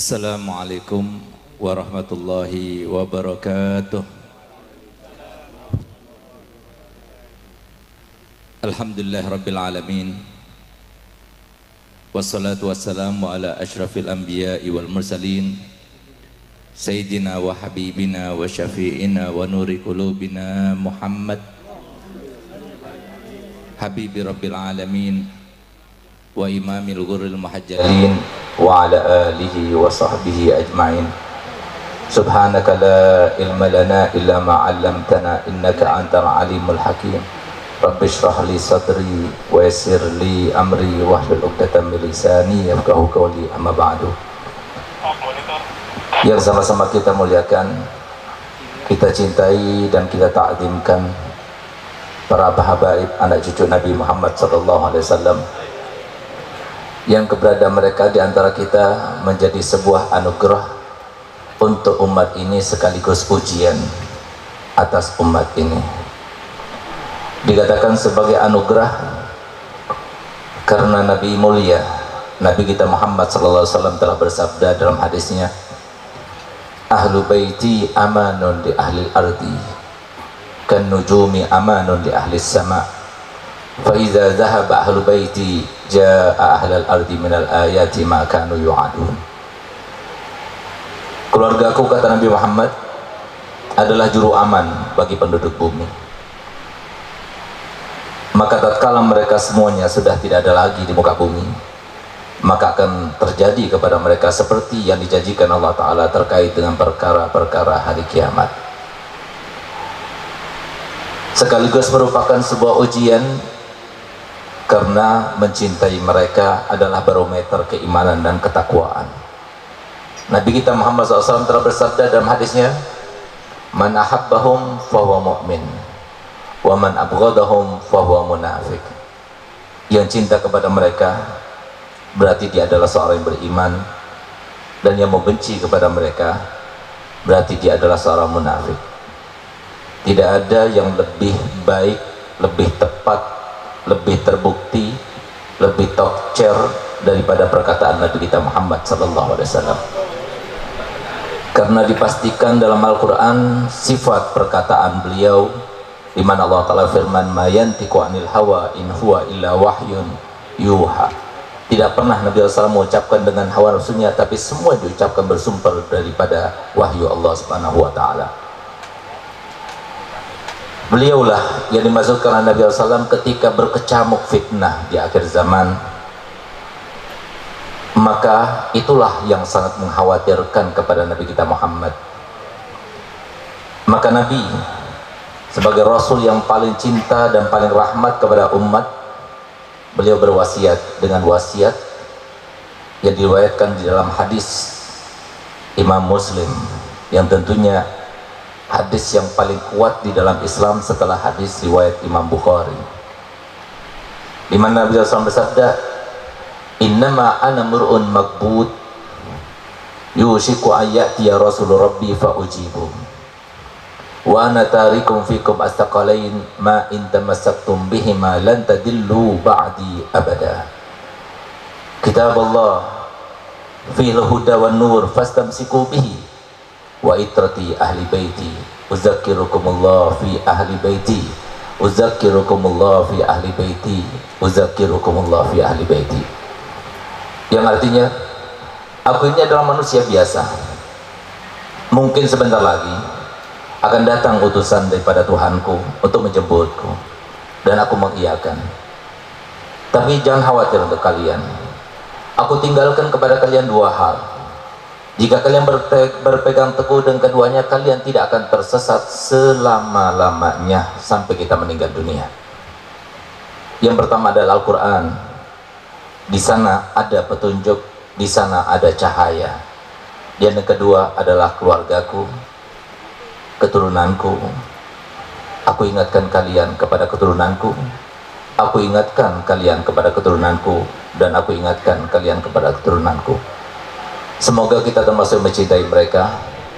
Assalamualaikum warahmatullahi wabarakatuh. Alhamdulillah rabbil alamin. Wassalatu wassalamu ala ashrafil anbiya'i wal mursalin Sayyidina wa habibina wa syafi'ina wa nuri qulubina Muhammad Habibi rabbil alamin wa imamil ghurril muhajjalin wa ala alihi wa sahbihi ajma'in. Subhanaka la ilma lana illa ma 'allamtana innaka antal alimul hakim. Rabbi shrah li sadri wa yassir li amri wahlul 'uqdatam min lisani yafqahu qawli, amma ba'du. Yang sama-sama kita muliakan, kita cintai dan kita ta'zimkan para habaib anak cucu Nabi Muhammad sallallahu alaihi wasallam, yang keberadaan mereka di antara kita menjadi sebuah anugerah untuk umat ini sekaligus ujian atas umat ini. Dikatakan sebagai anugerah karena Nabi mulia, Nabi kita Muhammad sallallahu alaihi wasallam telah bersabda dalam hadisnya, ahlu baiti amanun di ahli ardi kan nujumi amanun di ahli sama, fa iza dhahaba ahlu baiti jaa ahlal ardi minal ayati ma kanu yu'adun. Keluargaku, kata Nabi Muhammad, adalah juru aman bagi penduduk bumi. Maka tatkala mereka semuanya sudah tidak ada lagi di muka bumi, maka akan terjadi kepada mereka seperti yang dijanjikan Allah Ta'ala terkait dengan perkara-perkara hari kiamat. Sekaligus merupakan sebuah ujian karena mencintai mereka adalah barometer keimanan dan ketakwaan. Nabi kita Muhammad SAW telah bersabda dalam hadisnya, man ahabbahum fahuwa mu'min wa man abghadahum fahuwa munafik. Yang cinta kepada mereka berarti dia adalah seorang yang beriman, dan yang membenci kepada mereka berarti dia adalah seorang munafik. Tidak ada yang lebih baik, lebih tepat, lebih terbukti, lebih tokcer daripada perkataan Nabi kita Muhammad sallallahu alaihi wasallam. Karena dipastikan dalam Al-Qur'an sifat perkataan beliau, di mana Allah Ta'ala firman, ma yantiqu 'anil hawa in huwa illa wahyun yuha. Tidak pernah Nabi SAW mengucapkan dengan hawa nafsunya, tapi semua diucapkan bersumber daripada wahyu Allah Subhanahu wa taala. Beliaulah yang dimaksudkan Nabi SAW ketika berkecamuk fitnah di akhir zaman. Maka itulah yang sangat mengkhawatirkan kepada Nabi kita Muhammad. Maka Nabi sebagai Rasul yang paling cinta dan paling rahmat kepada umat, beliau berwasiat dengan wasiat yang diriwayatkan di dalam hadis Imam Muslim, yang tentunya hadis yang paling kuat di dalam Islam setelah hadis riwayat Imam Bukhari, di mana Nabi SAW bersabda, innama ana mur'un magbud yushiku ayyati ya rasul rabbi fa ujibu wa ana tarikum fikum astaqalain ma in tamassaktum bihima lan tadillu ba'di abada. Kitab Allah fil huda wan nur fastamsiku bihi wa itrati ahli baiti uzakkirukumullah fi ahli baiti uzakkirukumullah fi ahli baiti uzakkirukumullah fi ahli baiti. Yang artinya, aku ini adalah manusia biasa, mungkin sebentar lagi akan datang utusan daripada Tuhanku untuk menjemputku, dan aku mengiyakan. Tapi jangan khawatir untuk kalian, aku tinggalkan kepada kalian dua hal. Jika kalian berpegang teguh dengan keduanya, kalian tidak akan tersesat selama-lamanya sampai kita meninggal dunia. Yang pertama adalah Al-Quran. Di sana ada petunjuk, di sana ada cahaya. Dan yang kedua adalah keluargaku, keturunanku. Aku ingatkan kalian kepada keturunanku, aku ingatkan kalian kepada keturunanku, dan aku ingatkan kalian kepada keturunanku. Semoga kita termasuk mencintai mereka,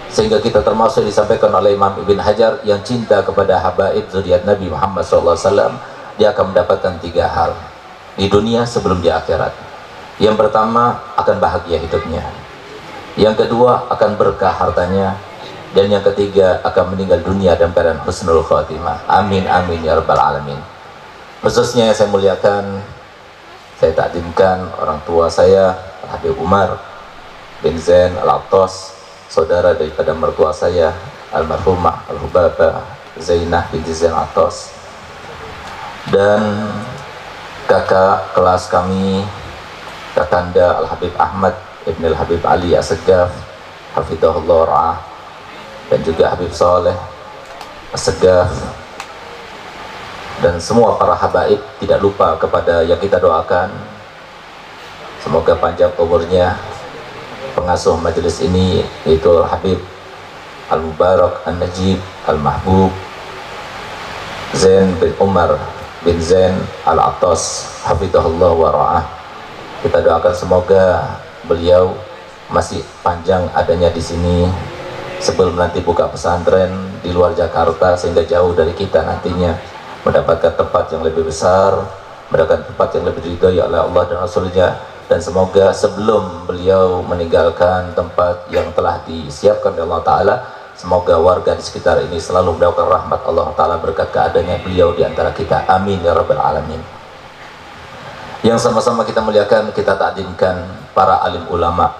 sehingga kita termasuk disampaikan oleh Imam Ibn Hajar, yang cinta kepada habaib zuriat Nabi Muhammad SAW, dia akan mendapatkan 3 hal di dunia sebelum di akhirat. Yang pertama, akan bahagia hidupnya. Yang kedua akan berkah hartanya, dan yang ketiga akan meninggal dunia dalam keadaan husnul khatimah. Amin amin ya rabbal alamin. Khususnya yang saya muliakan, saya takdimkan orang tua saya Habib Umar bin Zain Al-Attas, saudara daripada mertua saya almarhumah Al-Hubaba Zainah binti Zain Al-Attas, dan kakak kelas kami kakanda Al-Habib Ahmad Ibn Al-Habib Ali As-Segaf hafidhahullah ra'ah, dan juga Habib Saleh As-Segaf, dan semua para habaib. Tidak lupa kepada yang kita doakan, semoga panjang umurnya pengasuh majelis ini, yaitu Habib Al-Mubarak An-Najib Al-Mahbub Zain bin Umar bin Zain Al-Attas hafidhahullah wa ra'ah. Kita doakan semoga beliau masih panjang adanya di sini sebelum nanti buka pesantren di luar Jakarta, sehingga jauh dari kita nantinya mendapatkan tempat yang lebih besar, mendapatkan tempat yang lebih diridhoi oleh Allah dan Rasulnya. Dan semoga sebelum beliau meninggalkan tempat yang telah disiapkan oleh Allah Ta'ala, semoga warga di sekitar ini selalu mendapatkan rahmat Allah Ta'ala berkat keadaannya beliau di antara kita. Amin ya rabbal alamin. Yang sama-sama kita muliakan, kita takdimkan para alim ulama,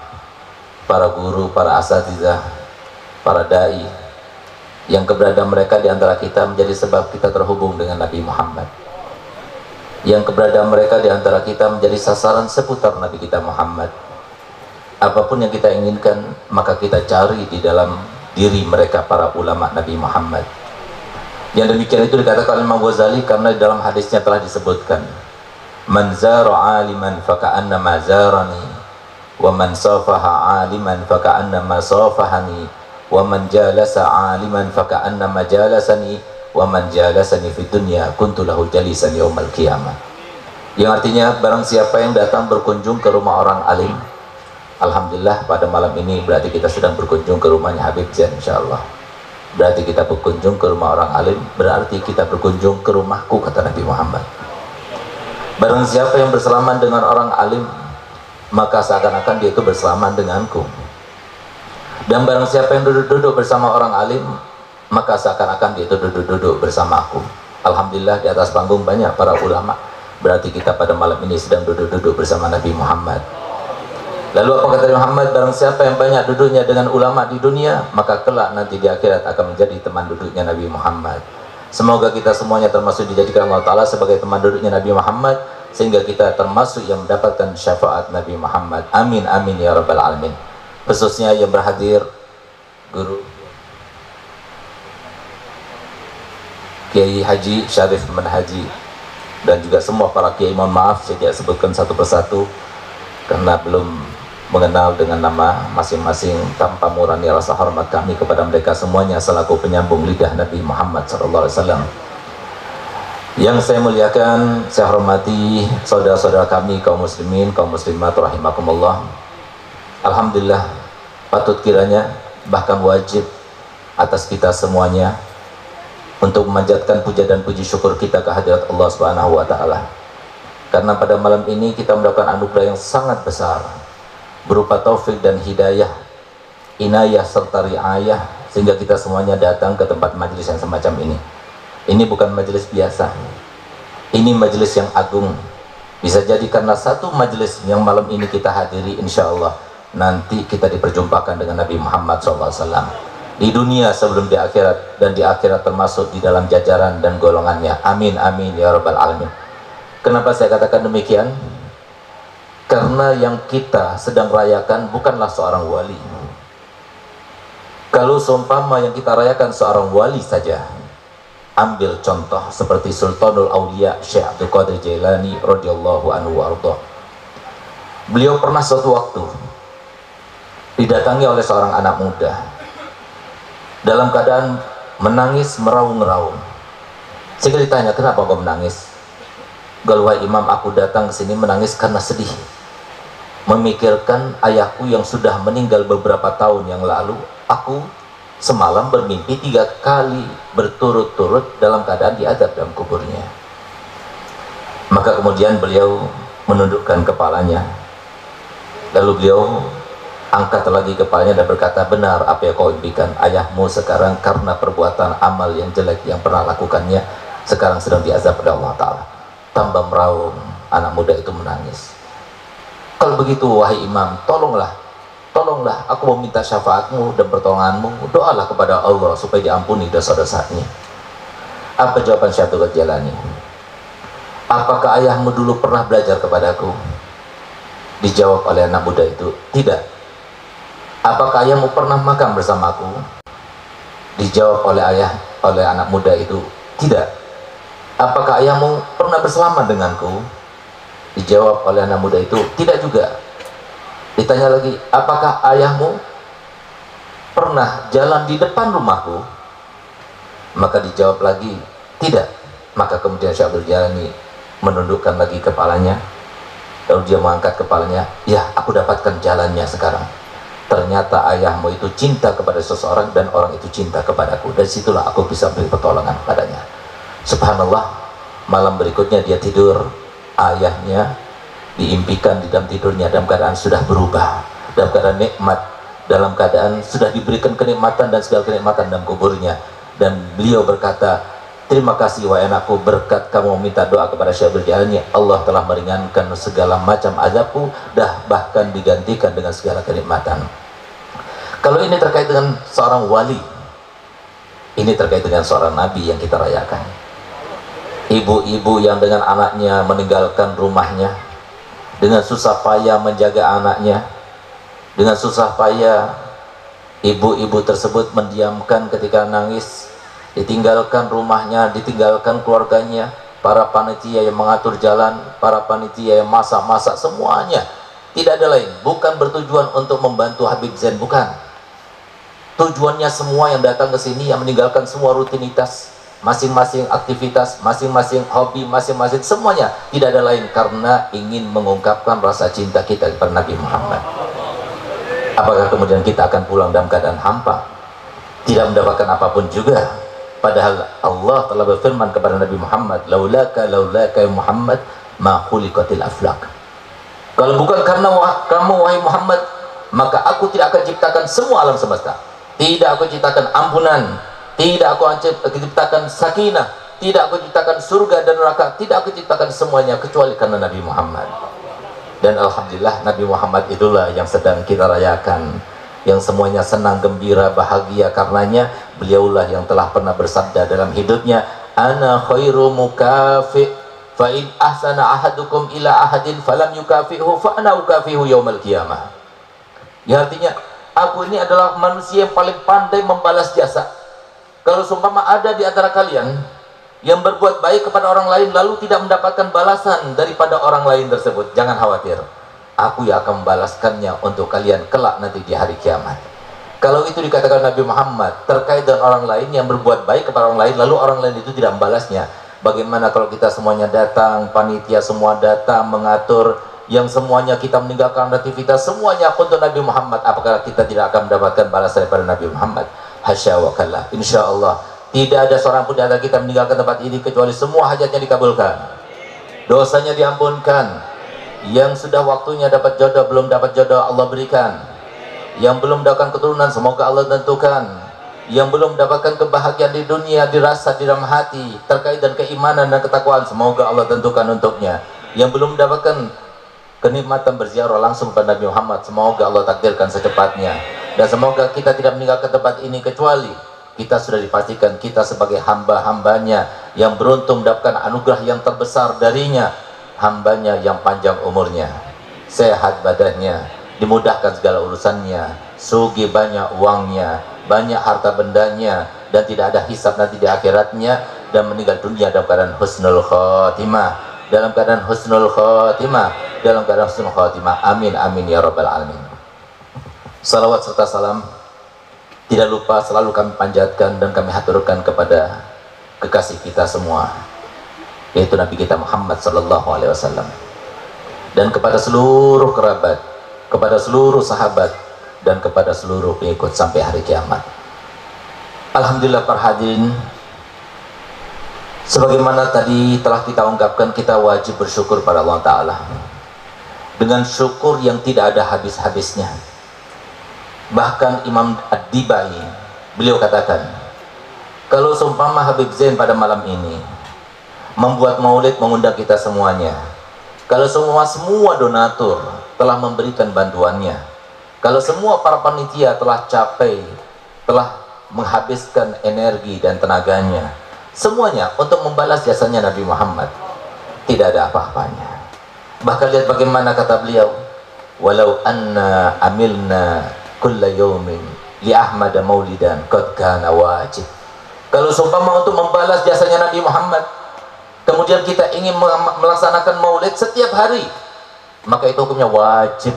para guru, para asatidzah, para da'i, yang keberadaan mereka di antara kita menjadi sebab kita terhubung dengan Nabi Muhammad, yang keberadaan mereka di antara kita menjadi sasaran seputar Nabi kita Muhammad. Apapun yang kita inginkan, maka kita cari di dalam diri mereka, para ulama Nabi Muhammad. Yang demikian itu dikatakan oleh Imam Ghazali, karena di dalam hadisnya telah disebutkan, man zara aliman faka'annama zarani, wa man safaha aliman faka'annama safahani, wa man jalasa aliman faka'annama jalasani, wa man jalasani fid dunya kuntu lahu jalisan yaumal qiyamah. Yang artinya, barang siapa yang datang berkunjung ke rumah orang alim, alhamdulillah pada malam ini berarti kita sedang berkunjung ke rumahnya Habib Zain, insyaallah. Berarti kita berkunjung ke rumah orang alim, berarti kita berkunjung ke rumahku, kata Nabi Muhammad. Barang siapa yang bersalaman dengan orang alim, maka seakan-akan dia itu bersalaman denganku. Dan barang siapa yang duduk-duduk bersama orang alim, maka seakan-akan dia itu duduk-duduk bersama aku. Alhamdulillah di atas panggung banyak para ulama, berarti kita pada malam ini sedang duduk-duduk bersama Nabi Muhammad. Lalu apa kata Nabi Muhammad? Barang siapa yang banyak duduknya dengan ulama di dunia, maka kelak nanti di akhirat akan menjadi teman duduknya Nabi Muhammad. Semoga kita semuanya termasuk dijadikan Allah Ta'ala sebagai teman duduknya Nabi Muhammad, sehingga kita termasuk yang mendapatkan syafaat Nabi Muhammad. Amin amin ya rabbal alamin. Khususnya yang berhadir Guru Kiai Haji Syarif Manhaji, dan juga semua para kiai. Mohon maaf saya tidak sebutkan satu persatu karena belum mengenal dengan nama masing-masing, tanpa mengurangi rasa hormat kami kepada mereka semuanya selaku penyambung lidah Nabi Muhammad SAW. Yang saya muliakan, saya hormati saudara-saudara kami kaum muslimin, kaum muslimat rahimakumullah. Alhamdulillah, patut kiranya, bahkan wajib atas kita semuanya untuk memanjatkan puja dan puji syukur kita kehadirat Allah Subhanahu wa Ta'ala, karena pada malam ini kita mendapatkan anugerah yang sangat besar berupa taufik dan hidayah, inayah serta riayah, sehingga kita semuanya datang ke tempat majelis yang semacam ini. Ini bukan majelis biasa, ini majelis yang agung. Bisa jadi karena satu majelis yang malam ini kita hadiri, insya Allah nanti kita diperjumpakan dengan Nabi Muhammad SAW di dunia sebelum di akhirat, dan di akhirat termasuk di dalam jajaran dan golongannya. Amin amin ya rabbal alamin. Kenapa saya katakan demikian? Karena yang kita sedang rayakan bukanlah seorang wali. Kalau seumpama yang kita rayakan seorang wali saja, ambil contoh seperti Sultanul Aulia Syekh Abdul Qadir Jailani radhiyallahu anhu warḍah. Beliau pernah suatu waktu didatangi oleh seorang anak muda dalam keadaan menangis meraung-raung. Saya ditanya, kenapa kau menangis? Wahai Imam, aku datang ke sini menangis karena sedih, memikirkan ayahku yang sudah meninggal beberapa tahun yang lalu. Aku semalam bermimpi 3 kali berturut-turut dalam keadaan diazab dalam kuburnya. Maka kemudian beliau menundukkan kepalanya, lalu beliau angkat lagi kepalanya dan berkata, benar apa yang kau impikan, ayahmu sekarang karena perbuatan amal yang jelek yang pernah lakukannya sekarang sedang diazab oleh Allah Ta'ala. Tambah meraung, anak muda itu menangis. Kalau begitu wahai imam, tolonglah aku mau minta syafaatmu dan pertolonganmu, doalah kepada Allah supaya diampuni dosa-dosanya. Apa jawaban Syekh Abdul Qadir Jailani? Apakah ayahmu dulu pernah belajar kepadaku? Dijawab oleh anak muda itu, tidak. Apakah ayahmu pernah makan bersamaku? Dijawab oleh anak muda itu, tidak. Apakah ayahmu pernah bersalaman denganku? Dijawab oleh anak muda itu, tidak juga. Ditanya lagi, apakah ayahmu pernah jalan di depan rumahku? Maka dijawab lagi, tidak. Maka kemudian Syekh Abdul Jailani menundukkan lagi kepalanya, lalu dia mengangkat kepalanya, ya aku dapatkan jalannya sekarang. Ternyata ayahmu itu cinta kepada seseorang dan orang itu cinta kepadaku. Dari situlah aku bisa beri pertolongan padanya. Subhanallah, malam berikutnya dia tidur, ayahnya diimpikan di dalam tidurnya dalam keadaan sudah berubah, dalam keadaan nikmat, dalam keadaan sudah diberikan kenikmatan dan segala kenikmatan dalam kuburnya. Dan beliau berkata, terima kasih wahai anakku, berkat kamu meminta doa kepada Syekh Abdul Jailani, Allah telah meringankan segala macam azabku, bahkan digantikan dengan segala kenikmatan. Kalau ini terkait dengan seorang wali, ini terkait dengan seorang nabi yang kita rayakan. Ibu-ibu yang dengan anaknya meninggalkan rumahnya, dengan susah payah menjaga anaknya, dengan susah payah ibu-ibu tersebut mendiamkan ketika nangis, ditinggalkan rumahnya, ditinggalkan keluarganya, para panitia yang mengatur jalan, para panitia yang masak-masak, semuanya tidak ada lain, bukan bertujuan untuk membantu Habib Zain, bukan. Tujuannya semua yang datang ke sini, yang meninggalkan semua rutinitas, masing-masing aktivitas, masing-masing hobi, masing-masing semuanya, tidak ada lain karena ingin mengungkapkan rasa cinta kita kepada Nabi Muhammad. Apakah kemudian kita akan pulang dalam keadaan hampa, tidak mendapatkan apapun juga? Padahal Allah telah berfirman kepada Nabi Muhammad, laulaka ya Muhammad ma khuliqatil aflaq. Kalau bukan karena kamu wahai Muhammad, maka aku tidak akan ciptakan semua alam semesta. Tidak aku ciptakan ampunan, tidak aku ciptakan sakinah, tidak aku ciptakan surga dan neraka, tidak aku ciptakan semuanya kecuali karena Nabi Muhammad. Dan alhamdulillah Nabi Muhammad itulah yang sedang kita rayakan, yang semuanya senang, gembira, bahagia karenanya. Beliaulah yang telah pernah bersabda dalam hidupnya, ana khairu mukafi, fa in ahsana ahadukum ila ahadin falam yukafihu fa ana ukafihu yaumal qiyamah. Ya, artinya aku ini adalah manusia yang paling pandai membalas jasa. Kalau seumpama ada di antara kalian yang berbuat baik kepada orang lain lalu tidak mendapatkan balasan daripada orang lain tersebut, jangan khawatir, aku yang akan membalaskannya untuk kalian kelak nanti di hari kiamat. Kalau itu dikatakan Nabi Muhammad terkait dengan orang lain yang berbuat baik kepada orang lain lalu orang lain itu tidak membalasnya, bagaimana kalau kita semuanya datang, panitia semua datang mengatur, yang semuanya kita meninggalkan aktivitas semuanya untuk Nabi Muhammad, apakah kita tidak akan mendapatkan balasan daripada Nabi Muhammad? Hasya wa kalla. Insya Allah tidak ada seorang pun di antara kita meninggalkan tempat ini kecuali semua hajatnya dikabulkan, dosanya diampunkan. Yang sudah waktunya dapat jodoh, belum dapat jodoh, Allah berikan. Yang belum mendapatkan keturunan, semoga Allah tentukan. Yang belum mendapatkan kebahagiaan di dunia, dirasa di dalam hati terkait dengan keimanan dan ketakwaan, semoga Allah tentukan untuknya. Yang belum mendapatkan kenikmatan berziarah langsung kepada Nabi Muhammad, semoga Allah takdirkan secepatnya. Dan semoga kita tidak meninggalkan tempat ini kecuali kita sudah dipastikan kita sebagai hamba-hambanya yang beruntung mendapatkan anugerah yang terbesar darinya, hambanya yang panjang umurnya, sehat badannya, dimudahkan segala urusannya, sugih banyak uangnya, banyak harta bendanya, dan tidak ada hisab nanti di akhiratnya, dan meninggal dunia dalam keadaan husnul khotimah, dalam keadaan husnul khotimah, dalam keadaan husnul khotimah. Amin amin ya rabbal alamin. Salawat serta salam tidak lupa selalu kami panjatkan dan kami haturkan kepada kekasih kita semua, yaitu Nabi kita Muhammad sallallahu alaihi wasallam, dan kepada seluruh kerabat, kepada seluruh sahabat, dan kepada seluruh pengikut sampai hari kiamat. Alhamdulillah para hadirin, sebagaimana tadi telah kita ungkapkan, kita wajib bersyukur pada Allah Ta'ala dengan syukur yang tidak ada habis-habisnya. Bahkan Imam Ad-Dibai, beliau katakan, kalau seumpama Habib Zain pada malam ini membuat maulid mengundang kita semuanya, kalau semua donatur telah memberikan bantuannya, kalau semua para panitia telah capek, telah menghabiskan energi dan tenaganya, semuanya untuk membalas jasanya Nabi Muhammad, tidak ada apa-apanya. Bahkan lihat bagaimana kata beliau, walau anna amilna kulla yawmin li Ahmad maulidan qad kana wajib. Kalau seumpama untuk membalas jasanya Nabi Muhammad, kemudian kita ingin melaksanakan maulid setiap hari, maka itu hukumnya wajib,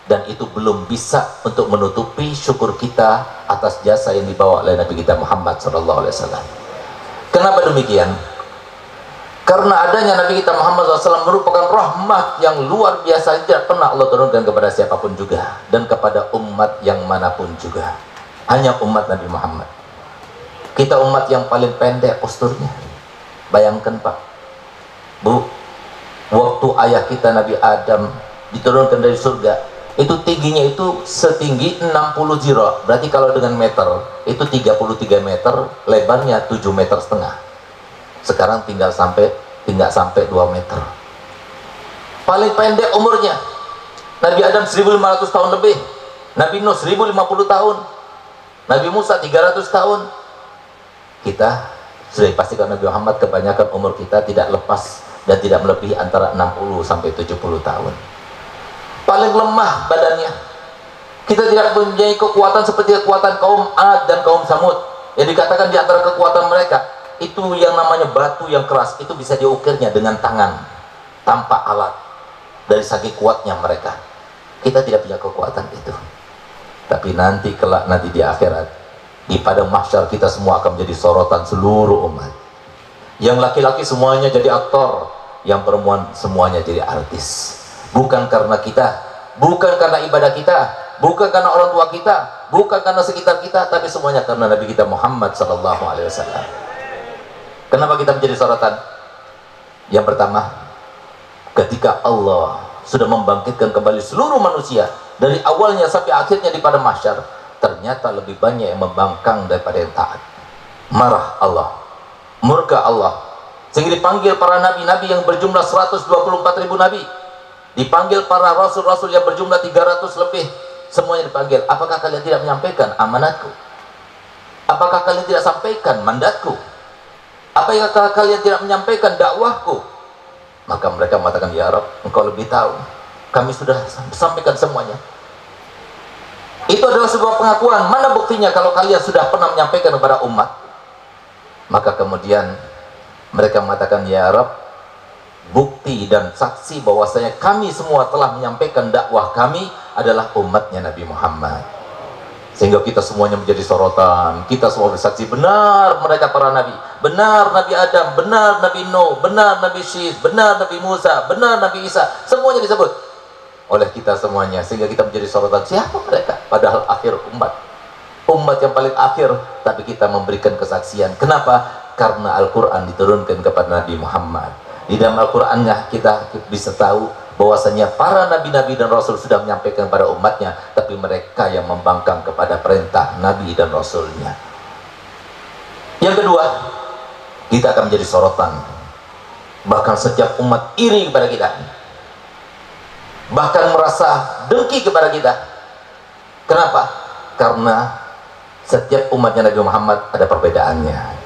dan itu belum bisa untuk menutupi syukur kita atas jasa yang dibawa oleh Nabi kita Muhammad SAW. Kenapa demikian? Karena adanya Nabi kita Muhammad SAW merupakan rahmat yang luar biasa, tidak pernah Allah turunkan kepada siapapun juga, dan kepada umat yang manapun juga. Hanya umat Nabi Muhammad. Kita umat yang paling pendek posturnya. Bayangkan Pak, Bu, waktu ayah kita Nabi Adam diturunkan dari surga, itu tingginya itu setinggi 60 zira. Berarti kalau dengan meter itu 33 meter, lebarnya 7,5 meter. Sekarang tinggal sampai 2 meter. Paling pendek umurnya Nabi Adam 1500 tahun lebih, Nabi Nuh 1050 tahun, Nabi Musa 300 tahun. Kita sudah dipastikan Nabi Muhammad kebanyakan umur kita tidak lepas dan tidak melebihi antara 60 sampai 70 tahun. Paling lemah badannya. Kita tidak mempunyai kekuatan seperti kekuatan kaum Ad dan kaum Samud, yang dikatakan di antara kekuatan mereka itu yang namanya batu yang keras, itu bisa diukirnya dengan tangan tanpa alat, dari saking kuatnya mereka. Kita tidak punya kekuatan itu. Tapi nanti kelak, nanti di akhirat, di padang mahsyar, kita semua akan menjadi sorotan seluruh umat. Yang laki-laki semuanya jadi aktor, yang perempuan semuanya jadi artis. Bukan karena kita, bukan karena ibadah kita, bukan karena orang tua kita, bukan karena sekitar kita, tapi semuanya karena Nabi kita Muhammad SAW. Kenapa kita menjadi sorotan? Yang pertama, ketika Allah sudah membangkitkan kembali seluruh manusia dari awalnya sampai akhirnya di padang mahsyar, ternyata lebih banyak yang membangkang daripada yang taat. Marah Allah, murka Allah, sehingga dipanggil para nabi-nabi yang berjumlah 124.000 nabi, dipanggil para rasul-rasul yang berjumlah 300 lebih, semuanya dipanggil. Apakah kalian tidak menyampaikan amanatku? Apakah kalian tidak sampaikan mandatku? Apakah kalian tidak menyampaikan dakwahku? Maka mereka mengatakan, ya Rabb, engkau lebih tahu, kami sudah sampaikan semuanya. Itu adalah sebuah pengakuan. Mana buktinya kalau kalian sudah pernah menyampaikan kepada umat? Maka kemudian mereka mengatakan, ya Rabb, bukti dan saksi bahwasanya kami semua telah menyampaikan dakwah kami adalah umatnya Nabi Muhammad. Sehingga kita semuanya menjadi sorotan. Kita semua bersaksi, benar mereka para nabi, benar Nabi Adam, benar Nabi Nuh, benar Nabi Syis, benar Nabi Musa, benar Nabi Isa, semuanya disebut oleh kita semuanya. Sehingga kita menjadi sorotan, siapa mereka? Padahal akhir umat yang paling akhir, tapi kita memberikan kesaksian. Kenapa? Karena Al-Quran diturunkan kepada Nabi Muhammad. Di dalam Al-Qurannya kita bisa tahu bahwasanya para nabi-nabi dan rasul sudah menyampaikan kepada umatnya, tapi mereka yang membangkang kepada perintah nabi dan rasulnya. Yang kedua, kita akan menjadi sorotan. Bahkan setiap umat iri kepada kita, bahkan merasa dengki kepada kita. Kenapa? Karena setiap umatnya Nabi Muhammad ada perbedaannya.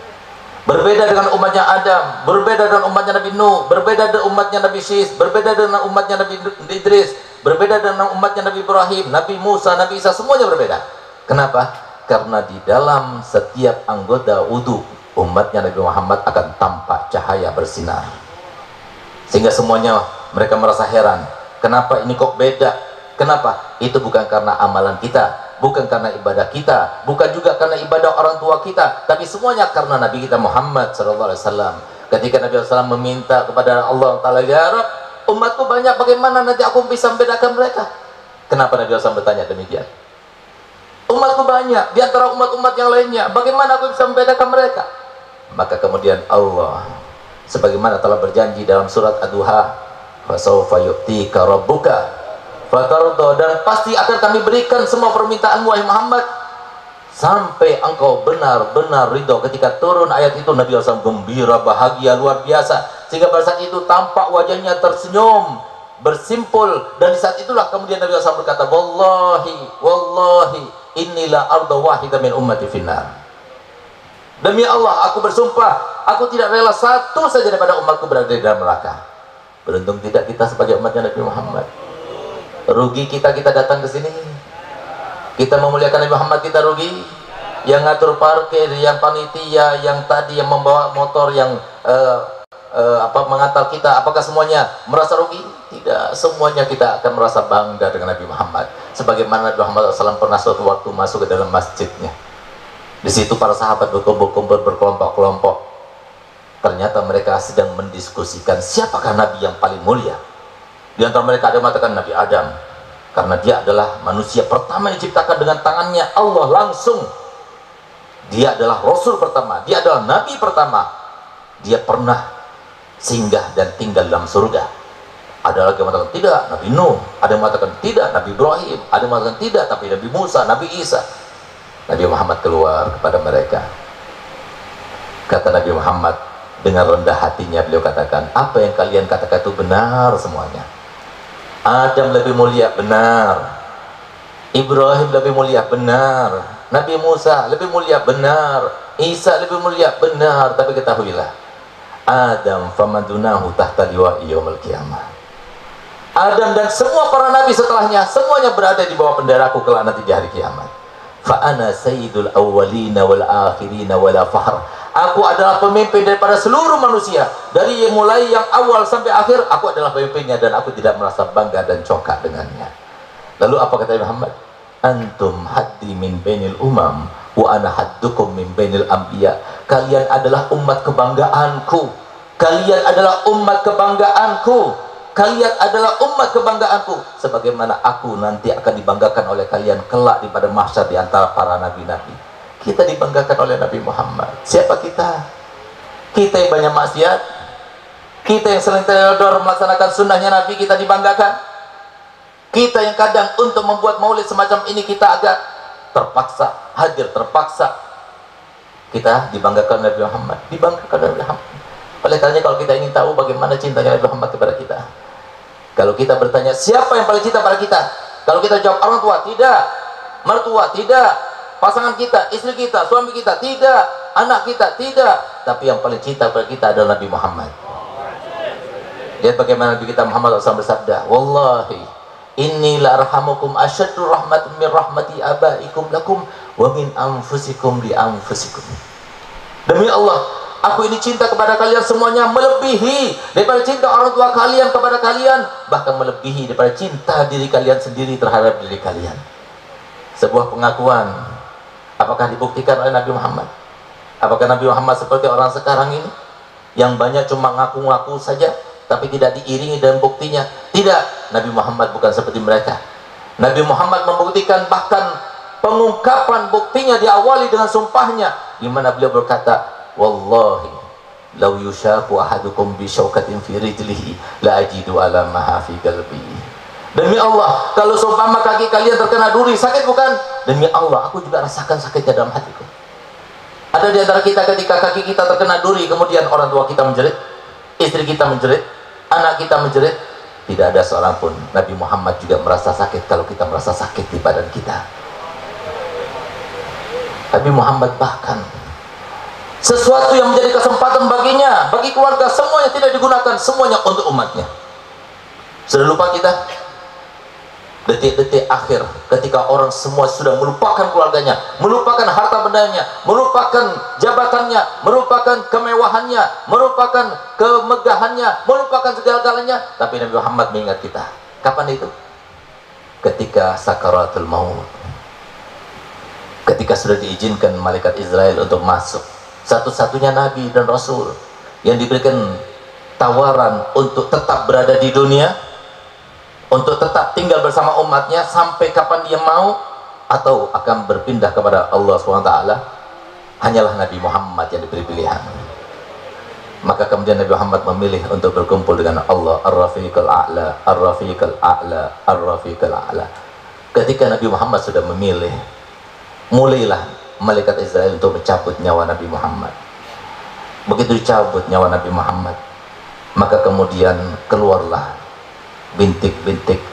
Berbeda dengan umatnya Adam, berbeda dengan umatnya Nabi Nuh, berbeda dengan umatnya Nabi Syis, berbeda dengan umatnya Nabi Idris, berbeda dengan umatnya Nabi Ibrahim, Nabi Musa, Nabi Isa, semuanya berbeda. Kenapa? Karena di dalam setiap anggota wudu umatnya Nabi Muhammad akan tampak cahaya bersinar. Sehingga semuanya mereka merasa heran, kenapa ini kok beda? Kenapa? Itu bukan karena amalan kita, bukan karena ibadah kita, bukan juga karena ibadah orang tua kita, tapi semuanya karena Nabi kita Muhammad SAW. Ketika Nabi SAW meminta kepada Allah Ta'ala, ya Rabb, umatku banyak, bagaimana nanti aku bisa membedakan mereka? Kenapa Nabi SAW bertanya demikian? Umatku banyak, di antara umat-umat yang lainnya, bagaimana aku bisa membedakan mereka? Maka kemudian Allah, sebagaimana telah berjanji dalam surat Ad-Duha, fasawfa yu'tika rabbuka fatarda, dan pasti akan kami berikan semua permintaanmu wahai Muhammad sampai engkau benar-benar ridho. Ketika turun ayat itu Nabi SAW gembira, bahagia luar biasa, sehingga pada saat itu tampak wajahnya tersenyum, bersimpul. Dan di saat itulah kemudian Nabi SAW berkata, wallahi inilah arda wahidah min ummati finnar. Demi Allah, aku bersumpah, aku tidak rela satu saja daripada umatku berada di dalam neraka. Beruntung tidak kita sebagai umatnya Nabi Muhammad. Rugi kita datang ke sini. Kita memuliakan Nabi Muhammad, kita rugi. Yang ngatur parkir, yang panitia, yang tadi yang membawa motor, yang mengantar kita, apakah semuanya merasa rugi? Tidak, semuanya kita akan merasa bangga dengan Nabi Muhammad. Sebagaimana Nabi Muhammad SAW pernah suatu waktu masuk ke dalam masjidnya. Di situ para sahabat berkumpul-kumpul berkelompok-kelompok. Ternyata mereka sedang mendiskusikan siapakah Nabi yang paling mulia. Di antara mereka ada yang mengatakan Nabi Adam, karena dia adalah manusia pertama yang diciptakan dengan tangannya Allah langsung. Dia adalah Rasul pertama, dia adalah Nabi pertama. Dia pernah singgah dan tinggal dalam surga. Ada lagi yang mengatakan tidak, Nabi Nuh. Ada yang mengatakan tidak, Nabi Ibrahim. Ada yang mengatakan tidak, tapi Nabi Musa, Nabi Isa. Nabi Muhammad keluar kepada mereka. Kata Nabi Muhammad dengan rendah hatinya, beliau katakan, apa yang kalian katakan itu benar semuanya. Adam lebih mulia, benar. Ibrahim lebih mulia, benar. Nabi Musa lebih mulia, benar. Isa lebih mulia, benar. Tapi ketahuilah, Adam famadunahu tahta liwa'i yaumil qiyamah. Adam dan semua para nabi setelahnya semuanya berada di bawah benderaku kelak nanti di hari kiamat. Fa ana sayyidul awwalina wal akhirina wala fahr. Aku adalah pemimpin daripada seluruh manusia, dari yang mulai yang awal sampai akhir. Aku adalah pemimpinnya dan aku tidak merasa bangga dan congkak dengannya. Lalu apa kata Muhammad? Antum haddi min bainil umam wa ana haddukum min bainil anbiya. Kalian adalah umat kebanggaanku. Kalian adalah umat kebanggaanku. Kalian adalah umat kebanggaanku. Sebagaimana aku nanti akan dibanggakan oleh kalian kelak di pada mahsyar di antara para nabi-nabi. Kita dibanggakan oleh Nabi Muhammad. Siapa kita? Kita yang banyak maksiat, kita yang sering teledor melaksanakan sunnahnya Nabi, kita dibanggakan. Kita yang kadang untuk membuat maulid semacam ini kita agak terpaksa hadir, terpaksa. Kita dibanggakan Nabi Muhammad, dibanggakan Nabi Muhammad. Oleh karenanya kalau kita ingin tahu bagaimana cintanya Nabi Muhammad kepada kita, kalau kita bertanya siapa yang paling cinta pada kita, kalau kita jawab orang tua, tidak. Mertua, tidak. Pasangan kita, istri kita, suami kita, tidak. Anak kita, tidak. Tapi yang paling cinta pada kita adalah Nabi Muhammad. Lihat bagaimana Nabi kita Muhammad SAW bersabda, wallahi inni la arhamukum asyaddu rahmatin min rahmati abaikum lakum wa min anfusikum li anfusikum. Demi Allah, aku ini cinta kepada kalian semuanya melebihi daripada cinta orang tua kalian kepada kalian, bahkan melebihi daripada cinta diri kalian sendiri terhadap diri kalian. Sebuah pengakuan. Apakah dibuktikan oleh Nabi Muhammad? Apakah Nabi Muhammad seperti orang sekarang ini yang banyak cuma ngaku-ngaku saja tapi tidak diiringi dengan buktinya? Tidak, Nabi Muhammad bukan seperti mereka. Nabi Muhammad membuktikan, bahkan pengungkapan buktinya diawali dengan sumpahnya, di mana beliau berkata, wallahi law yushaku ahadukum bi syaukatin fi rijlihi la ajidu ala ma fi qalbi. Demi Allah, kalau seumpama kaki kalian terkena duri, sakit bukan? Demi Allah, aku juga rasakan sakitnya dalam hatiku. Ada di antara kita ketika kaki kita terkena duri, kemudian orang tua kita menjerit, istri kita menjerit, anak kita menjerit, tidak ada seorang pun. Nabi Muhammad juga merasa sakit kalau kita merasa sakit di badan kita. Nabi Muhammad bahkan sesuatu yang menjadi kesempatan baginya, bagi keluarga, semuanya tidak digunakan, semuanya untuk umatnya. Sudah lupa kita? Detik-detik akhir ketika orang semua sudah melupakan keluarganya, melupakan harta bendanya, melupakan jabatannya, melupakan kemewahannya, melupakan kemegahannya, melupakan segala-galanya, tapi Nabi Muhammad mengingat kita. Kapan itu? Ketika sakaratul maut, ketika sudah diizinkan malaikat Israel untuk masuk, satu-satunya Nabi dan Rasul yang diberikan tawaran untuk tetap berada di dunia, untuk tetap tinggal bersama umatnya sampai kapan dia mau, atau akan berpindah kepada Allah SWT, hanyalah Nabi Muhammad yang diberi pilihan. Maka kemudian Nabi Muhammad memilih untuk berkumpul dengan Allah, Ar-Rafiqul A'la, Ar-Rafiqul A'la, Ar-Rafiqul A'la. Ketika Nabi Muhammad sudah memilih, mulailah malaikat Israel untuk mencabut nyawa Nabi Muhammad. Begitu dicabut nyawa Nabi Muhammad, maka kemudian keluarlah bintik-bintik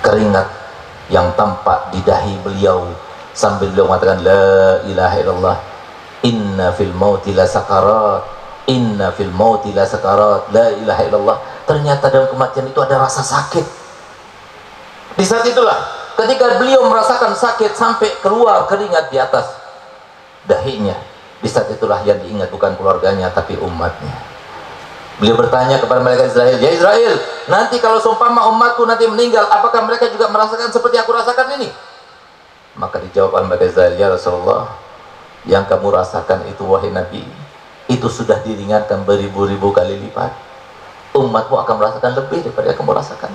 keringat yang tampak di dahi beliau, sambil beliau mengatakan la ilaha illallah, inna fil mauti la sakarat, inna fil mauti la sakarat, la ilaha illallah. Ternyata dalam kematian itu ada rasa sakit. Di saat itulah ketika beliau merasakan sakit sampai keluar keringat di atas dahinya, di saat itulah yang diingat bukan keluarganya tapi umatnya. Beliau bertanya kepada malaikat Israel, ya Israel, nanti kalau seumpama umatku nanti meninggal, apakah mereka juga merasakan seperti aku rasakan ini? Maka dijawab oleh malaikat Israel, ya Rasulullah, yang kamu rasakan itu wahai Nabi, itu sudah diringankan beribu-ribu kali lipat. Umatmu akan merasakan lebih daripada yang kamu rasakan.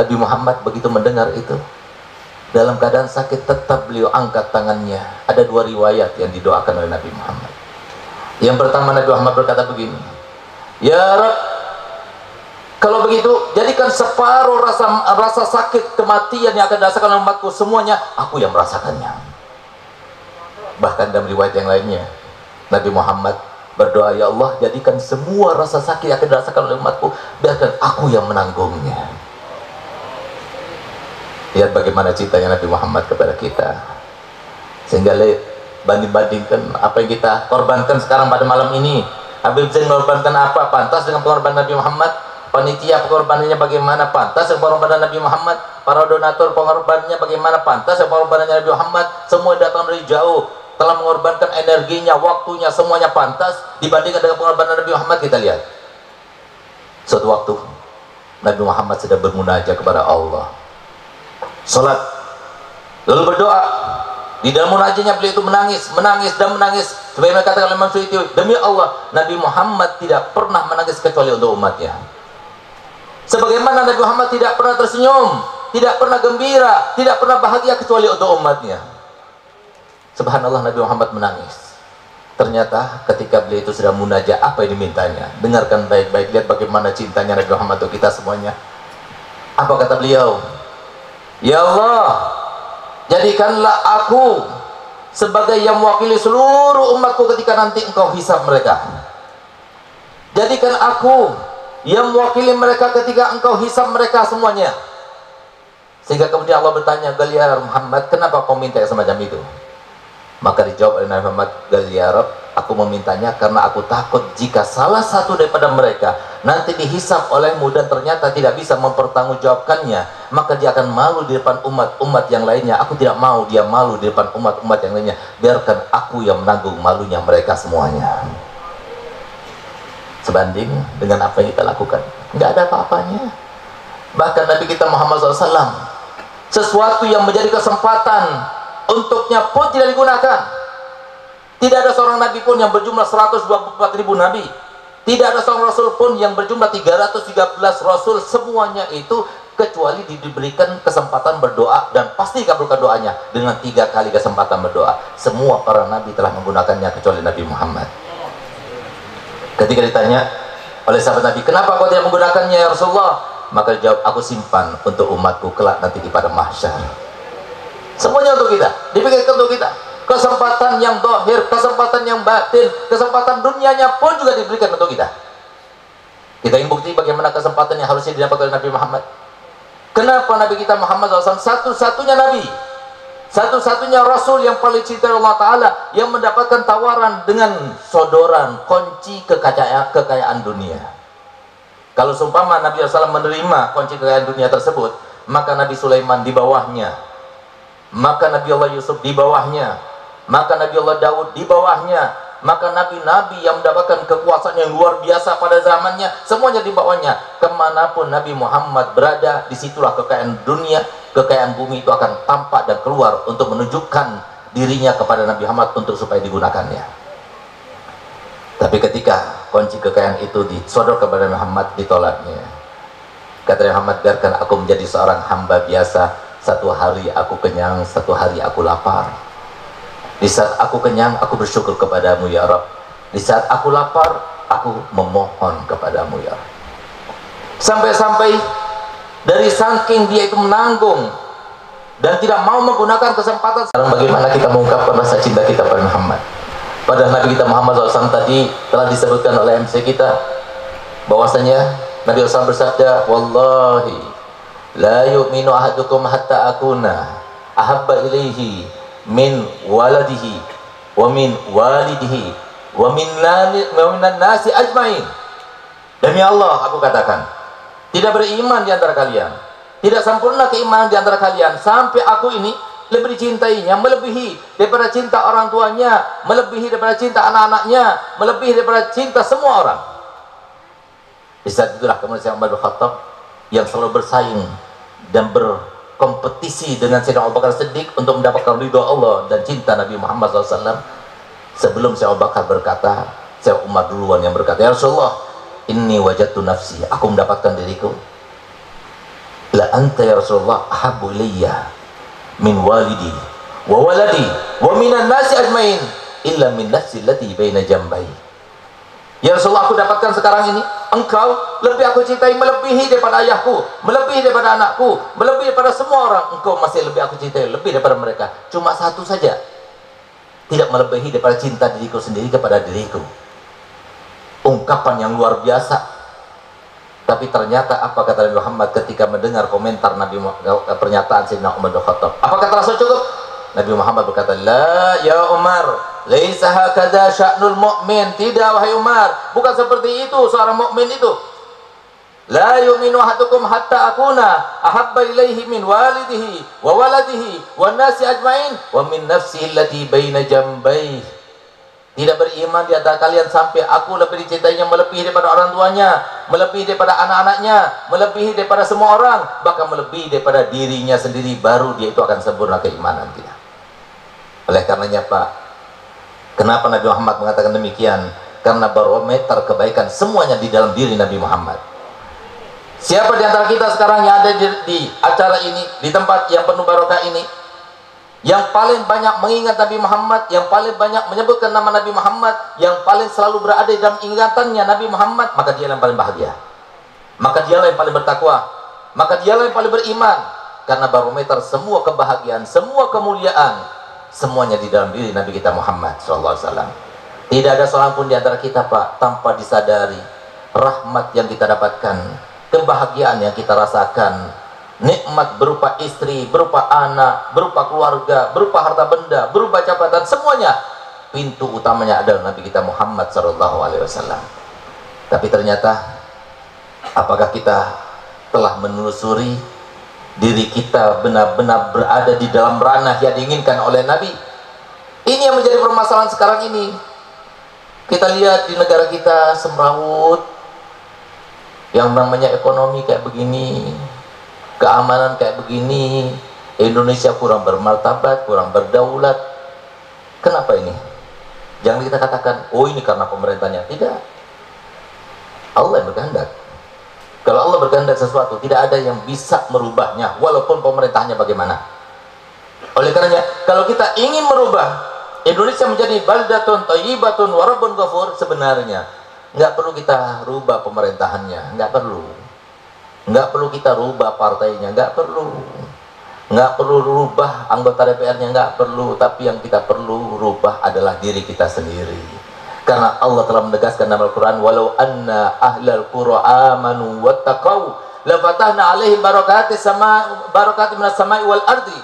Nabi Muhammad begitu mendengar itu, dalam keadaan sakit tetap beliau angkat tangannya. Ada dua riwayat yang didoakan oleh Nabi Muhammad. Yang pertama, Nabi Muhammad berkata begini, ya Rab, kalau begitu jadikan separuh rasa sakit kematian yang akan dirasakan oleh umatku semuanya aku yang merasakannya. Bahkan dalam riwayat yang lainnya Nabi Muhammad berdoa, ya Allah, jadikan semua rasa sakit yang akan dirasakan oleh umatku, biarkan aku yang menanggungnya. Lihat bagaimana cintanya Nabi Muhammad kepada kita, sehingga banding-bandingkan apa yang kita korbankan sekarang pada malam ini. Habib Zain mengorbankan apa? Pantas dengan pengorbanan Nabi Muhammad. Panitia pengorbanannya bagaimana? Pantas dengan pengorbanan Nabi Muhammad. Para donatur pengorbanannya bagaimana? Pantas dengan pengorbanannya Nabi Muhammad. Semua datang dari jauh, telah mengorbankan energinya, waktunya, semuanya pantas dibandingkan dengan pengorbanan Nabi Muhammad. Kita lihat suatu waktu Nabi Muhammad sedang bermunajat kepada Allah, sholat, lalu berdoa. Di dalam munajatnya beliau itu menangis dan menangis. Sebagaimana katakan oleh Imam Suyuti, demi Allah, Nabi Muhammad tidak pernah menangis kecuali untuk umatnya. Sebagaimana Nabi Muhammad tidak pernah tersenyum, tidak pernah gembira, tidak pernah bahagia kecuali untuk umatnya. Subhanallah, Nabi Muhammad menangis. Ternyata ketika beliau itu sedang munajat, apa yang dimintanya? Dengarkan baik-baik, lihat bagaimana cintanya Nabi Muhammad untuk kita semuanya. Apa kata beliau? Ya Allah, jadikanlah aku sebagai yang mewakili seluruh umatku ketika nanti engkau hisab mereka. Jadikan aku yang mewakili mereka ketika engkau hisab mereka semuanya. Sehingga kemudian Allah bertanya, Gal ya Muhammad, kenapa kau minta semacam itu? Maka dijawab oleh Nabi Muhammad, Gal ya Rabb, aku memintanya karena aku takut jika salah satu daripada mereka nanti dihisab olehmu dan ternyata tidak bisa mempertanggungjawabkannya, maka dia akan malu di depan umat-umat yang lainnya. Aku tidak mau dia malu di depan umat-umat yang lainnya. Biarkan aku yang menanggung malunya mereka semuanya. Sebanding dengan apa yang kita lakukan, nggak ada apa-apanya. Bahkan Nabi kita Muhammad SAW, sesuatu yang menjadi kesempatan untuknya pun tidak digunakan. Tidak ada seorang nabi pun yang berjumlah 124.000 nabi. Tidak ada seorang rasul pun yang berjumlah 313 rasul. Semuanya itu kecuali diberikan kesempatan berdoa, dan pasti kabulkan doanya dengan 3 kali kesempatan berdoa. Semua para nabi telah menggunakannya kecuali Nabi Muhammad. Ketika ditanya oleh sahabat Nabi, kenapa kau tidak menggunakannya ya Rasulullah? Maka dijawab, aku simpan untuk umatku kelak nanti di padang mahsyar. Semuanya untuk kita, dipikirkan untuk kita. Kesempatan yang zahir, kesempatan yang batin, kesempatan dunianya pun juga diberikan untuk kita. Kita ingin bukti bagaimana kesempatan yang harusnya didapatkan oleh Nabi Muhammad. Kenapa Nabi kita Muhammad SAW satu-satunya Nabi, satu-satunya Rasul yang paling cinta Allah Ta'ala, yang mendapatkan tawaran dengan sodoran kunci kekayaan dunia. Kalau seumpama Nabi SAW menerima kunci kekayaan dunia tersebut, maka Nabi Sulaiman di bawahnya, maka Nabi Allah Yusuf di bawahnya, maka Nabi Allah Daud di bawahnya, maka nabi-nabi yang mendapatkan kekuasaan yang luar biasa pada zamannya, semuanya di bawahnya. Kemanapun Nabi Muhammad berada, disitulah kekayaan dunia, kekayaan bumi itu akan tampak dan keluar untuk menunjukkan dirinya kepada Nabi Muhammad untuk supaya digunakannya. Tapi ketika kunci kekayaan itu disodor kepada Muhammad, ditolaknya. Kata Muhammad, biarkan aku menjadi seorang hamba biasa. Satu hari aku kenyang, satu hari aku lapar. Di saat aku kenyang, aku bersyukur kepadamu ya Rabb. Di saat aku lapar, aku memohon kepadamu ya. Sampai-sampai dari saking dia itu menanggung dan tidak mau menggunakan kesempatan. Sekarang bagaimana kita mengungkapkan rasa cinta kita pada Muhammad? Padahal Nabi kita Muhammad SAW tadi telah disebutkan oleh MC kita bahwasanya Nabi SAW bersabda, wallahi la yu'minu ahadukum hatta akuna ahabba ilaihi min waladihi wa min walidihi wa minan nasi ajmain. Demi Allah aku katakan, tidak beriman di antara kalian, tidak sempurna keimanan di antara kalian sampai aku ini lebih dicintainya, melebihi daripada cinta orang tuanya, melebihi daripada cinta anak-anaknya, melebihi daripada cinta semua orang. Di saat itulah kemudian Sayyidina Umar bin Khattab yang selalu bersaing dan berkompetisi dengan Sayyidina Abu Bakar Siddiq untuk mendapatkan ridho Allah dan cinta Nabi Muhammad SAW. Sebelum Sayyidina Abu Bakar berkata, Sayyidina Umar duluan yang berkata, ya Rasulullah, inni wajadtu nafsi, aku mendapatkan diriku, la anta ya Rasulullah ahabbu ilayya min walidi wa waladi wa minan nasi ajmain illa min nafsi allati baina jambai. Ya Rasulullah, aku dapatkan sekarang ini engkau lebih aku cintai, melebihi daripada ayahku, melebihi daripada anakku, melebihi daripada semua orang. Engkau masih lebih aku cintai, lebih daripada mereka. Cuma satu saja, tidak melebihi daripada cinta diriku sendiri kepada diriku. Ungkapan yang luar biasa. Tapi ternyata apa kata Nabi Muhammad ketika mendengar komentar Nabi pernyataan Sayyidina Umar bin Khattab? Apakah terasa cukup? Nabi Muhammad berkata, la ya Umar, laisa hakadha sya'nul mu'min. Tidak wahai Umar, bukan seperti itu seorang mukmin itu. La yu'minu ahadukum hatta akuna ahabba ilaihi min walidihi wa waladihi wan nasi ajmain wa min nafsihi allati baina jambayhi. Tidak beriman di antara kalian sampai aku lebih dicintainya, melebihi daripada orang tuanya, melebihi daripada anak-anaknya, melebihi daripada semua orang, bahkan melebihi daripada dirinya sendiri, baru dia itu akan sempurna keimanan kita. Oleh karenanya Pak, kenapa Nabi Muhammad mengatakan demikian? Karena barometer kebaikan semuanya di dalam diri Nabi Muhammad. Siapa di antara kita sekarang yang ada di acara ini, di tempat yang penuh barokah ini, yang paling banyak mengingat Nabi Muhammad, yang paling banyak menyebutkan nama Nabi Muhammad, yang paling selalu berada di dalam ingatannya Nabi Muhammad, maka dia yang paling bahagia, maka dia yang paling bertakwa, maka dia yang paling beriman. Karena barometer semua kebahagiaan, semua kemuliaan, semuanya di dalam diri Nabi kita Muhammad SAW. Tidak ada seorang pun di antara kita Pak tanpa disadari rahmat yang kita dapatkan, kebahagiaan yang kita rasakan, nikmat berupa istri, berupa anak, berupa keluarga, berupa harta benda, berupa jabatan, semuanya pintu utamanya adalah Nabi kita Muhammad SAW. Tapi ternyata apakah kita telah menelusuri diri kita benar-benar berada di dalam ranah yang diinginkan oleh Nabi? Ini yang menjadi permasalahan sekarang ini. Kita lihat di negara kita semrawut, yang namanya ekonomi kayak begini, keamanan kayak begini, Indonesia kurang bermartabat, kurang berdaulat. Kenapa ini? Jangan kita katakan, oh ini karena pemerintahnya. Tidak. Allah yang berkehendak. Kalau Allah berkehendak sesuatu, tidak ada yang bisa merubahnya, walaupun pemerintahnya bagaimana. Oleh karenanya, kalau kita ingin merubah Indonesia menjadi baldatun thayyibatun wa rabbun ghafur, sebenarnya nggak perlu kita rubah pemerintahannya, nggak perlu. Nggak perlu kita rubah partainya, nggak perlu rubah anggota DPR-nya, nggak perlu. Tapi yang kita perlu rubah adalah diri kita sendiri. Karena Allah telah menegaskan dalam Al-Quran, walau anna ahlal qura amanu wattaqau la fatahna alaihim barakati minas samai wal ardi.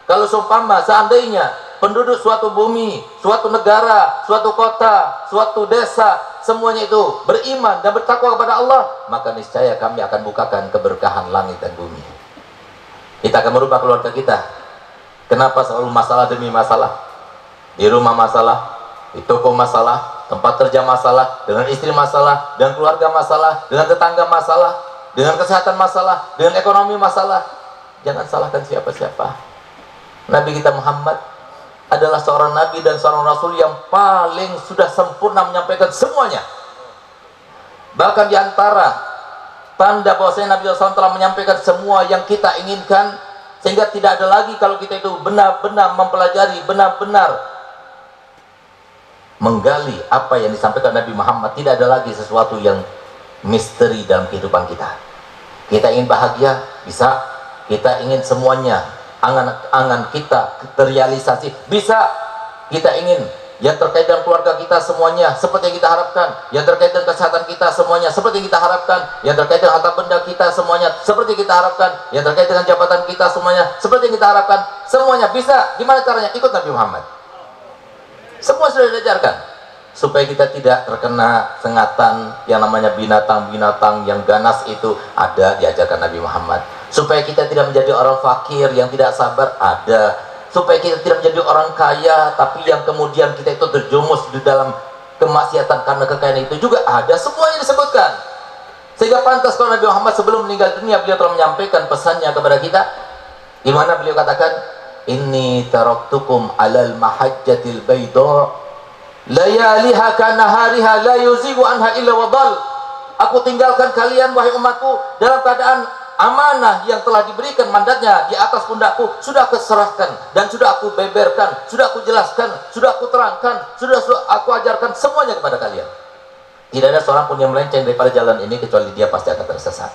Kalau seumpama seandainya penduduk suatu bumi, suatu negara, suatu kota, suatu desa, semuanya itu beriman dan bertakwa kepada Allah, maka niscaya kami akan bukakan keberkahan langit dan bumi. Kita akan merubah keluarga kita. Kenapa selalu masalah demi masalah? Di rumah masalah, di toko masalah, tempat kerja masalah, dengan istri masalah, dengan keluarga masalah, dengan tetangga masalah, dengan kesehatan masalah, dengan ekonomi masalah. Jangan salahkan siapa-siapa. Nabi kita Muhammad adalah seorang nabi dan seorang rasul yang paling sudah sempurna menyampaikan semuanya. Bahkan diantara tanda bahwasanya Nabi SAW telah menyampaikan semua yang kita inginkan, sehingga tidak ada lagi kalau kita itu benar-benar mempelajari, benar-benar menggali apa yang disampaikan Nabi Muhammad. Tidak ada lagi sesuatu yang misteri dalam kehidupan kita. Kita ingin bahagia, bisa. Kita ingin semuanya, angan-angan kita terrealisasi, bisa. Kita ingin yang terkait dengan keluarga kita semuanya seperti yang kita harapkan, yang terkait dengan kesehatan kita semuanya seperti yang kita harapkan, yang terkait dengan harta benda kita semuanya seperti yang kita harapkan, yang terkait dengan jabatan kita semuanya seperti yang kita harapkan. Semuanya bisa. Gimana caranya? Ikut Nabi Muhammad. Semua sudah diajarkan supaya kita tidak terkena sengatan yang namanya binatang-binatang yang ganas. Itu ada, diajarkan Nabi Muhammad. Supaya kita tidak menjadi orang fakir yang tidak sabar, ada. Supaya kita tidak menjadi orang kaya tapi yang kemudian kita itu terjumus di dalam kemaksiatan karena kekayaan, itu juga ada. Semuanya disebutkan. Sehingga pantas kalau Nabi Muhammad sebelum meninggal dunia beliau telah menyampaikan pesannya kepada kita, di mana beliau katakan, inni taraktukum alal mahajjatil bayda layaliha kanahariha la yuzigu anha illa wadal. Aku tinggalkan kalian wahai umatku dalam keadaan amanah yang telah diberikan mandatnya di atas pundakku sudah aku serahkan dan sudah aku beberkan, sudah aku jelaskan, sudah aku terangkan, sudah aku ajarkan semuanya kepada kalian. Tidak ada seorang pun yang melenceng daripada jalan ini kecuali dia pasti akan tersesat.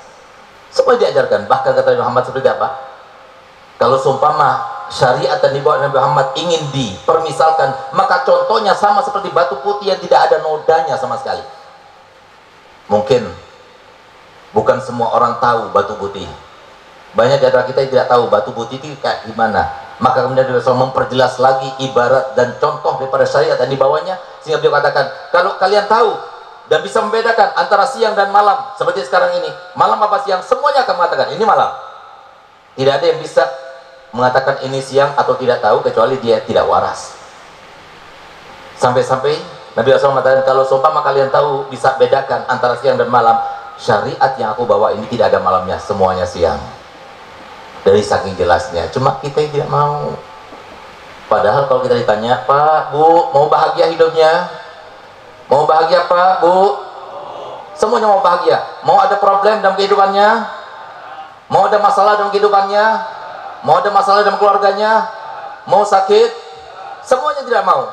Semua diajarkan. Bahkan kata Nabi Muhammad seperti apa? Kalau seumpama syariat dan dibawa Nabi Muhammad ingin dipermisalkan, maka contohnya sama seperti batu putih yang tidak ada nodanya sama sekali. Mungkin bukan semua orang tahu batu putih. Banyak di antara kita yang tidak tahu batu putih itu kayak gimana. Maka kemudian Nabi SAW memperjelas lagi ibarat dan contoh daripada syariat dan dibawanya, sehingga beliau katakan, kalau kalian tahu dan bisa membedakan antara siang dan malam, seperti sekarang ini, malam apa siang, semuanya akan mengatakan ini malam. Tidak ada yang bisa mengatakan ini siang atau tidak tahu kecuali dia tidak waras. Sampai-sampai Nabi SAW mengatakan, kalau seumpama kalian tahu bisa bedakan antara siang dan malam, syariat yang aku bawa ini tidak ada malamnya, semuanya siang. Dari saking jelasnya, cuma kita yang tidak mau. Padahal kalau kita ditanya, Pak, Bu, mau bahagia hidupnya? Mau bahagia Pak, Bu? Semuanya mau bahagia. Mau ada problem dalam kehidupannya? Mau ada masalah dalam kehidupannya? Mau ada masalah dalam keluarganya? Mau sakit? Semuanya tidak mau.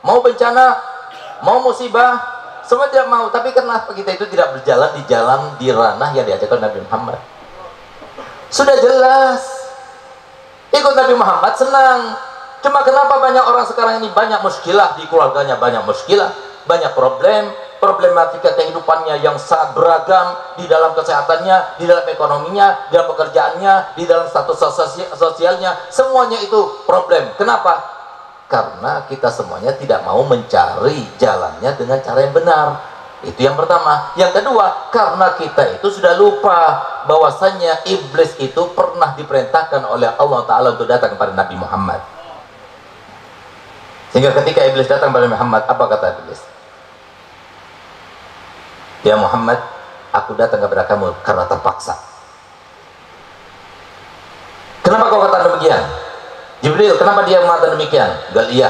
Mau bencana? Mau musibah? Semua tidak mau. Tapi kenapa kita itu tidak berjalan di ranah yang diajarkan Nabi Muhammad? Sudah jelas. Ikut Nabi Muhammad senang. Cuma kenapa banyak orang sekarang ini banyak muskilah di keluarganya, banyak muskilah, banyak problematika kehidupannya yang sangat beragam, di dalam kesehatannya, di dalam ekonominya, di dalam pekerjaannya, di dalam status sosialnya, semuanya itu problem. Kenapa? Karena kita semuanya tidak mau mencari jalannya dengan cara yang benar. Itu yang pertama. Yang kedua, karena kita itu sudah lupa bahwasanya iblis itu pernah diperintahkan oleh Allah Ta'ala untuk datang kepada Nabi Muhammad. Sehingga ketika iblis datang kepada Muhammad, apa kata iblis? Ya Muhammad, aku datang kepada kamu karena terpaksa. Kenapa kau kata demikian? Jibril, kenapa dia mengatakan demikian? Galia,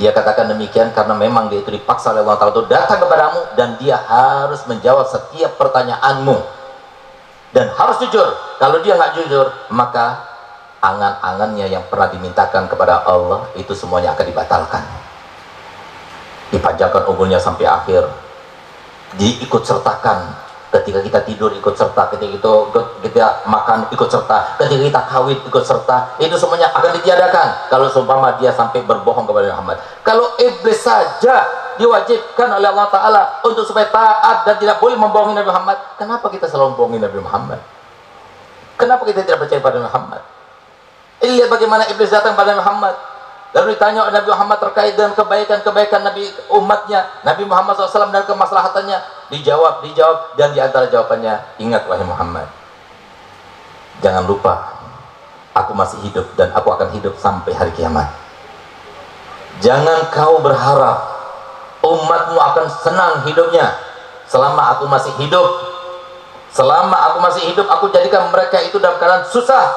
dia katakan demikian karena memang dia itu dipaksa oleh Allah Ta'ala untuk datang kepadamu, dan dia harus menjawab setiap pertanyaanmu dan harus jujur. Kalau dia nggak jujur, maka angan-angannya yang pernah dimintakan kepada Allah itu semuanya akan dibatalkan. Dipanjangkan umurnya sampai akhir, diikut sertakan ketika kita tidur, ikut serta ketika kita makan, ikut serta ketika kita kawin, ikut serta. Itu semuanya akan ditiadakan kalau seumpama dia sampai berbohong kepada Muhammad. Kalau iblis saja diwajibkan oleh Allah Ta'ala untuk supaya taat dan tidak boleh membohongi Nabi Muhammad, kenapa kita selalu membohongi Nabi Muhammad? Kenapa kita tidak percaya pada Muhammad? Lihat bagaimana iblis datang pada Muhammad, lalu ditanya oleh Nabi Muhammad terkait dengan kebaikan-kebaikan Nabi umatnya, Nabi Muhammad SAW, dan kemaslahatannya. Dijawab, dan diantara jawabannya, ingat wahai Muhammad, jangan lupa aku masih hidup dan aku akan hidup sampai hari kiamat. Jangan kau berharap umatmu akan senang hidupnya selama aku masih hidup. Selama aku masih hidup, aku jadikan mereka itu dalam keadaan susah,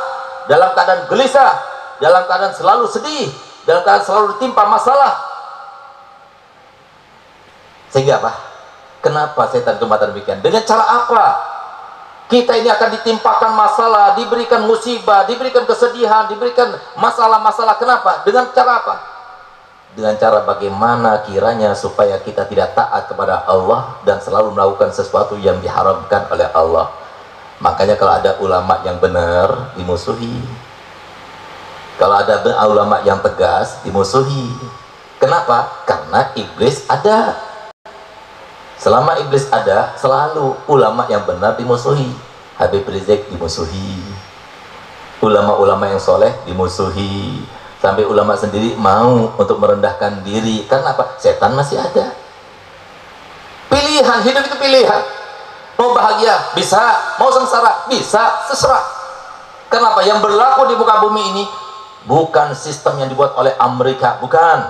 dalam keadaan gelisah, dalam keadaan selalu sedih, dalam keadaan selalu ditimpa masalah. Sehingga apa? Kenapa setan itu mengatakan demikian? Dengan cara apa kita ini akan ditimpakan masalah, diberikan musibah, diberikan kesedihan, diberikan masalah-masalah? Kenapa? Dengan cara apa? dengan cara bagaimana kiranya supaya kita tidak taat kepada Allah dan selalu melakukan sesuatu yang diharamkan oleh Allah. Makanya kalau ada ulama yang benar dimusuhi, kalau ada ulama yang tegas dimusuhi. Kenapa? Karena iblis ada. Selama iblis ada, selalu ulama yang benar dimusuhi. Habib Rizik dimusuhi, ulama-ulama yang soleh dimusuhi, sampai ulama sendiri mau untuk merendahkan diri. Karena apa? Setan masih ada. Pilihan, hidup itu pilihan. Mau bahagia bisa, mau sengsara bisa, terserah. Kenapa? Yang berlaku di muka bumi ini bukan sistem yang dibuat oleh Amerika, bukan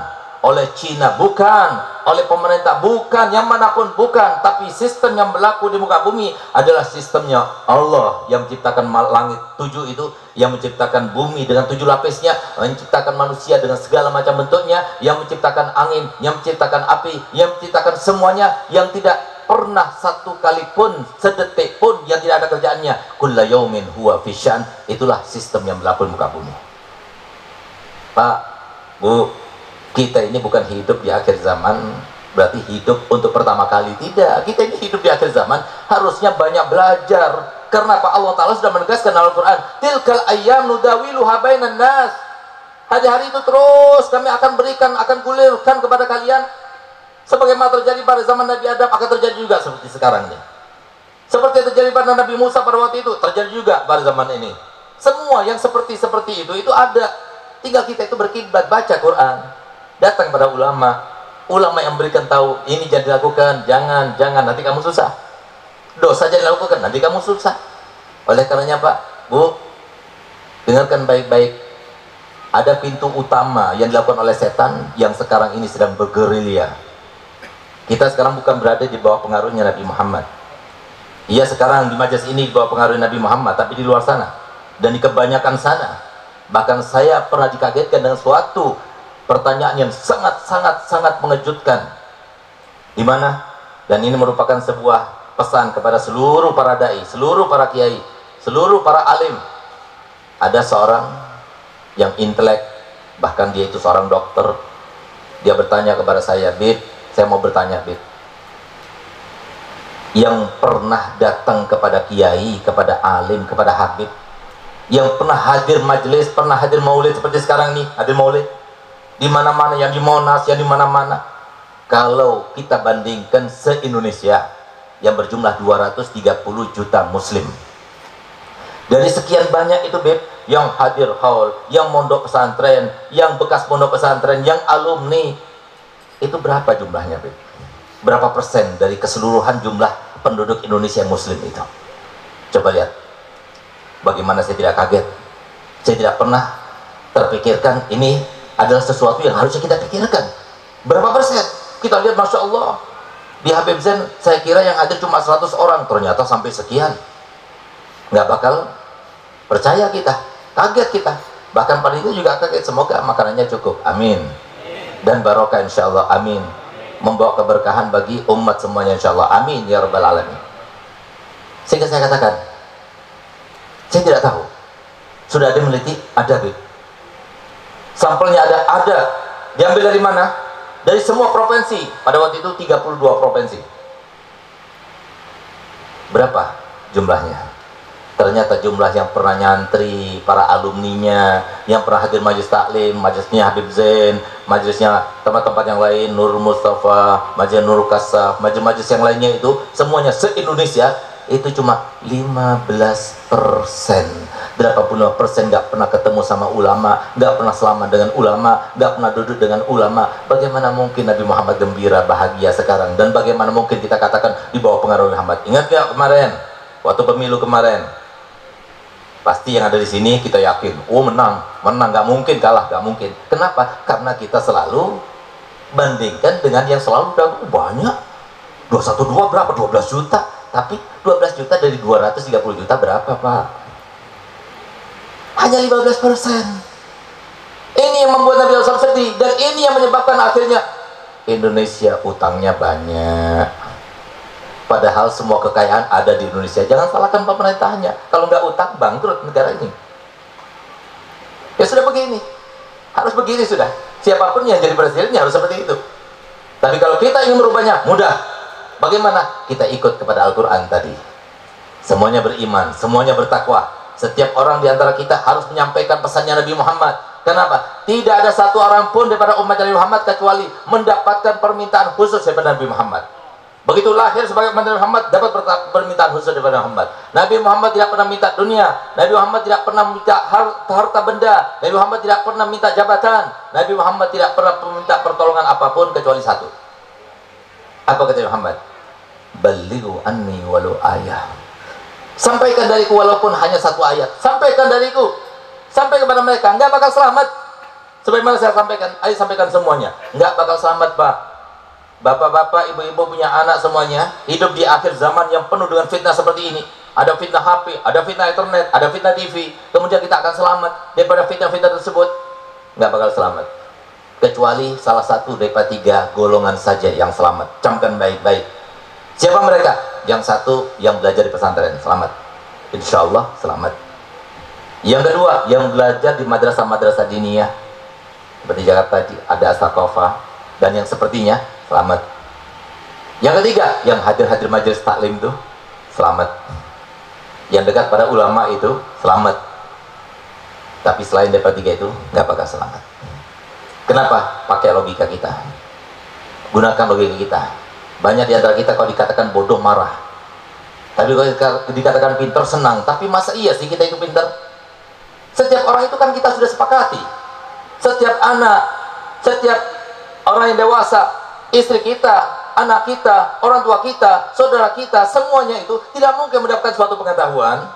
oleh Cina, bukan oleh pemerintah, bukan yang manapun, bukan. Tapi sistem yang berlaku di muka bumi adalah sistemnya Allah yang menciptakan langit 7 itu, yang menciptakan bumi dengan 7 lapisnya, menciptakan manusia dengan segala macam bentuknya, yang menciptakan angin, yang menciptakan api, yang menciptakan semuanya, yang tidak pernah satu kali pun, sedetik pun yang tidak ada kerjaannya. Kulla yaumin huwa fisyan. Itulah sistem yang berlaku di muka bumi. Pak, Bu, kita ini bukan hidup di akhir zaman berarti hidup untuk pertama kali. Tidak, kita ini hidup di akhir zaman harusnya banyak belajar. Karena apa? Allah Ta'ala sudah menegaskan dalam Al-Quran, tilkal ayyam nudawiluha bainan nas. Hari-hari itu terus kami akan berikan, akan gulirkan kepada kalian. Sebagaimana terjadi pada zaman Nabi Adam, akan terjadi juga seperti sekarang ini. Seperti yang terjadi pada Nabi Musa pada waktu itu, terjadi juga pada zaman ini. Semua yang seperti itu ada. Tinggal kita itu berkiblat, baca Quran, datang pada ulama yang berikan tahu, ini jangan dilakukan, jangan, nanti kamu susah. Dosa jangan dilakukan, nanti kamu susah. Oleh karenanya Pak, Bu, dengarkan baik-baik. Ada pintu utama yang dilakukan oleh setan yang sekarang ini sedang bergerilya. Kita sekarang bukan berada di bawah pengaruhnya Nabi Muhammad. Iya, sekarang di majelis ini di bawah pengaruh Nabi Muhammad, tapi di luar sana dan di kebanyakan sana. Bahkan saya pernah dikagetkan dengan suatu pertanyaan yang sangat mengejutkan. Di mana? Dan ini merupakan sebuah pesan kepada seluruh para dai, seluruh para kiai, seluruh para alim. Ada seorang yang intelek, bahkan dia itu seorang dokter. Dia bertanya kepada saya, Bib, saya mau bertanya, Bib, yang pernah datang kepada kiai, kepada alim, kepada habib, yang pernah hadir majelis, pernah hadir maulid seperti sekarang ini, hadir maulid di mana-mana, yang di Monas, yang di mana-mana. Kalau kita bandingkan se-Indonesia yang berjumlah 230 juta muslim, dari sekian banyak itu, Beb, yang hadir haul, yang mondok pesantren, yang bekas mondok pesantren, yang alumni, itu berapa jumlahnya, Beb? Berapa persen dari keseluruhan jumlah penduduk Indonesia muslim itu? Coba lihat. Bagaimana saya tidak kaget, saya tidak pernah terpikirkan ini adalah sesuatu yang harusnya kita pikirkan. Berapa persen? Kita lihat, Masya Allah, di Habib Zain saya kira yang hadir cuma 100 orang, ternyata sampai sekian. Nggak bakal percaya kita, kaget kita, bahkan pada itu juga kaget. Semoga makanannya cukup, amin, dan barokah insya Allah, amin, membawa keberkahan bagi umat semuanya insya Allah, amin ya rabbal alamin. Sehingga saya katakan, saya tidak tahu. Sudah ada meneliti? Ada, Bib. Sampelnya ada. Diambil dari mana? Dari semua provinsi. Pada waktu itu 32 provinsi. Berapa jumlahnya? Ternyata jumlah yang pernah nyantri, para alumninya, yang pernah hadir majelis taklim, majelisnya Habib Zain, majelisnya tempat-tempat yang lain, Nur Mustafa, majelis Nur Kasaf, majelis-majelis yang lainnya itu, semuanya se-Indonesia, itu cuma 15%. 85% nggak pernah ketemu sama ulama, nggak pernah selama dengan ulama, nggak pernah duduk dengan ulama. Bagaimana mungkin Nabi Muhammad gembira, bahagia sekarang? Dan bagaimana mungkin kita katakan di bawah pengaruh Muhammad? Ingat nggak kemarin, waktu pemilu kemarin? Pasti yang ada di sini kita yakin, oh menang, nggak mungkin kalah, nggak mungkin. Kenapa? Karena kita selalu bandingkan dengan yang selalu banyak. 212 berapa? 12 juta. Tapi 12 juta dari 230 juta berapa, Pak? Hanya 15%. Ini yang membuat Nabi SAW sedih, dan ini yang menyebabkan akhirnya Indonesia utangnya banyak. Padahal semua kekayaan ada di Indonesia. Jangan salahkan pemerintahnya. Kalau nggak utang, bangkrut negara ini. Ya sudah begini. Harus begini sudah. Siapapun yang jadi presidennya harus seperti itu. Tapi kalau kita ingin merubahnya, mudah. Bagaimana? Kita ikut kepada Al-Quran tadi. Semuanya beriman, semuanya bertakwa. Setiap orang di antara kita harus menyampaikan pesannya Nabi Muhammad. Kenapa? Tidak ada satu orang pun daripada umat Nabi Muhammad kecuali mendapatkan permintaan khusus daripada Nabi Muhammad. Begitu lahir sebagai umat Nabi Muhammad, dapat permintaan khusus daripada Muhammad. Nabi Muhammad tidak pernah minta dunia. Nabi Muhammad tidak pernah minta harta benda. Nabi Muhammad tidak pernah minta jabatan. Nabi Muhammad tidak pernah minta pertolongan apapun kecuali satu. Apa kata Muhammad? Balighu anni walau ayah. Sampaikan dariku walaupun hanya satu ayat. Sampaikan dariku. Sampai kepada mereka. Enggak bakal selamat. Sebagaimana saya sampaikan. Ayo sampaikan semuanya. Enggak bakal selamat, Pak. Bapak-bapak, ibu-ibu punya anak semuanya. Hidup di akhir zaman yang penuh dengan fitnah seperti ini. Ada fitnah HP, ada fitnah internet, ada fitnah TV. Kemudian kita akan selamat daripada fitnah-fitnah tersebut. Enggak bakal selamat. Kecuali salah satu daripada 3 golongan saja yang selamat. Camkan baik-baik. Siapa mereka? Yang satu yang belajar di pesantren, selamat. Insya Allah selamat. Yang kedua, yang belajar di madrasah-madrasah diniyah seperti Jakarta tadi, ada Astaqofa dan yang sepertinya, selamat. Yang ketiga, yang hadir-hadir majelis taklim itu, selamat. Yang dekat pada ulama itu, selamat. Tapi selain daripada 3 itu, nggak bakal selamat. Kenapa? Pakai logika kita. Gunakan logika kita. Banyak di antara kita kalau dikatakan bodoh marah. Tapi kalau dikatakan pintar senang. Tapi masa iya sih kita itu pintar? Setiap orang itu kan kita sudah sepakati. Setiap anak, setiap orang yang dewasa, istri kita, anak kita, orang tua kita, saudara kita, semuanya itu tidak mungkin mendapatkan suatu pengetahuan,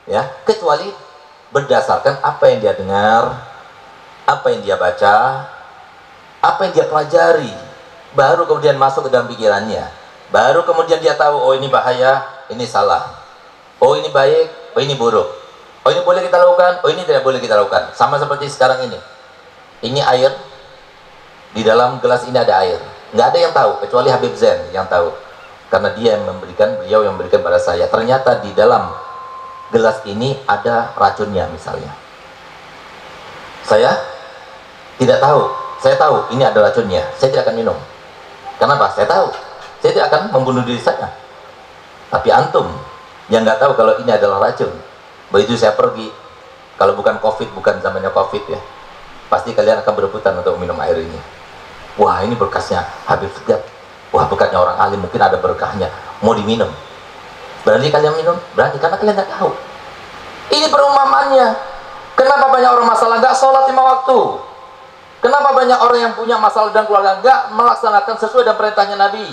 ya, kecuali berdasarkan apa yang dia dengar, apa yang dia baca, apa yang dia pelajari. Baru kemudian masuk ke dalam pikirannya. Baru kemudian dia tahu, oh ini bahaya, ini salah. Oh ini baik, oh ini buruk. Oh ini boleh kita lakukan, oh ini tidak boleh kita lakukan. Sama seperti sekarang ini. Ini air. Di dalam gelas ini ada air. Nggak ada yang tahu, kecuali Habib Zain yang tahu. Karena dia yang memberikan, beliau yang memberikan pada saya. Ternyata di dalam gelas ini ada racunnya misalnya. Saya tidak tahu. Saya tahu ini ada racunnya. Saya tidak akan minum. Kenapa? Saya tahu. Saya tidak akan membunuh diri saya. Tapi antum yang nggak tahu kalau ini adalah racun. Begitu saya pergi, kalau bukan COVID, bukan zamannya COVID ya, pasti kalian akan berebutan untuk minum air ini. Wah ini berkasnya Habib Sujat. Wah berkatnya orang alim, mungkin ada berkahnya. Mau diminum. Berani kalian minum? Berani, karena kalian nggak tahu. Ini perumpamannya. Kenapa banyak orang masalah nggak sholat 5 waktu? Kenapa banyak orang yang punya masalah dan keluarga nggak melaksanakan sesuai dengan perintahnya Nabi?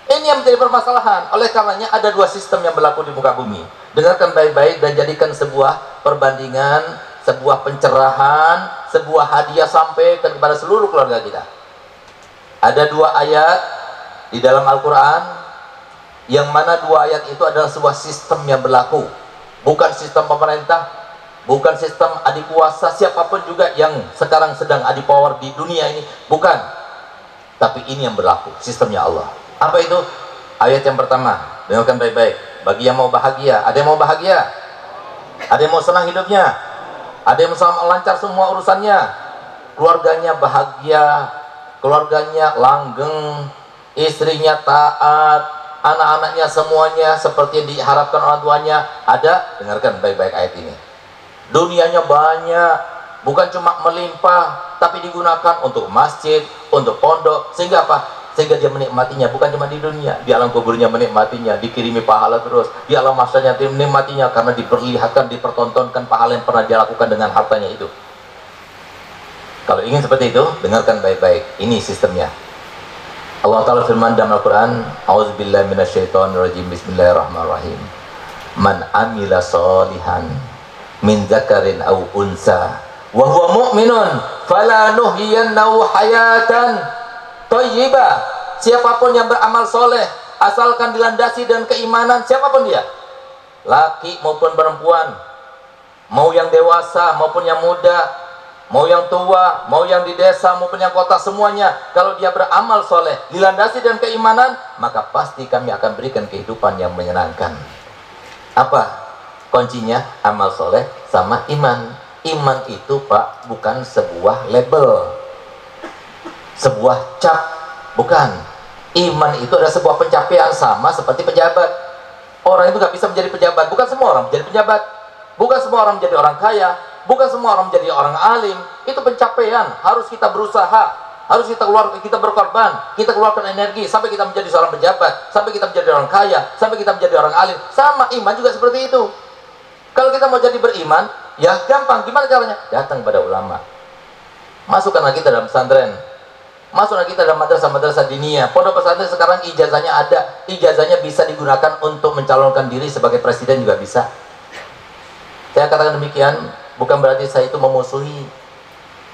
Ini yang menjadi permasalahan. Oleh karenanya ada 2 sistem yang berlaku di muka bumi. Dengarkan baik-baik dan jadikan sebuah perbandingan, sebuah pencerahan, sebuah hadiah sampaikan kepada seluruh keluarga kita. Ada 2 ayat di dalam Al-Quran, yang mana 2 ayat itu adalah sebuah sistem yang berlaku. Bukan sistem pemerintah, bukan sistem adik kuasa, siapapun juga yang sekarang sedang adik power di dunia ini, bukan. Tapi ini yang berlaku, sistemnya Allah. Apa itu? Ayat yang pertama, dengarkan baik-baik. Bagi yang mau bahagia, ada yang mau bahagia? Ada yang mau senang hidupnya? Ada yang mau lancar semua urusannya? Keluarganya bahagia, keluarganya langgeng, istrinya taat, anak-anaknya semuanya seperti yang diharapkan orang tuanya. Ada? Dengarkan baik-baik ayat ini. Dunianya banyak, bukan cuma melimpah, tapi digunakan untuk masjid, untuk pondok, sehingga apa? Sehingga dia menikmatinya, bukan cuma di dunia, di alam kuburnya menikmatinya, dikirimi pahala terus, di alam mahsyarnya dia menikmatinya, karena diperlihatkan, dipertontonkan pahala yang pernah dia lakukan dengan hartanya itu. Kalau ingin seperti itu, dengarkan baik-baik, ini sistemnya. Allah Ta'ala firman dalam Al-Quran, A'udzubillahi minasyaitonirrajim, Bismillahirrahmanirrahim. Man amila solihan min zakarin aw unsa wa huwa mu'minun falanuhyiyannahu hayatan thayyibah. Siapapun yang beramal soleh asalkan dilandasi dengan keimanan, siapapun dia, laki maupun perempuan, mau yang dewasa maupun yang muda, mau yang tua, mau yang di desa maupun yang kota, semuanya, kalau dia beramal soleh dilandasi dengan keimanan, maka pasti kami akan berikan kehidupan yang menyenangkan. Apa kuncinya? Amal soleh sama iman. Iman itu Pak bukan sebuah label. sebuah cap, bukan. Iman itu adalah sebuah pencapaian, sama seperti pejabat. Orang itu nggak bisa menjadi pejabat, bukan semua orang menjadi pejabat, bukan semua orang menjadi orang kaya, bukan semua orang menjadi orang alim. Itu pencapaian, harus kita berusaha, harus kita berkorban, kita keluarkan energi sampai kita menjadi seorang pejabat, sampai kita menjadi orang kaya, sampai kita menjadi orang alim. Sama iman juga seperti itu. Kalau kita mau jadi beriman, ya gampang. Gimana caranya? Datang pada ulama, masukkanlah kita dalam pesantren, masuklah kita dalam madrasah-madrasah diniyah. Pondok pesantren sekarang ijazahnya ada, ijazahnya bisa digunakan untuk mencalonkan diri sebagai presiden juga bisa. Saya katakan demikian bukan berarti saya itu memusuhi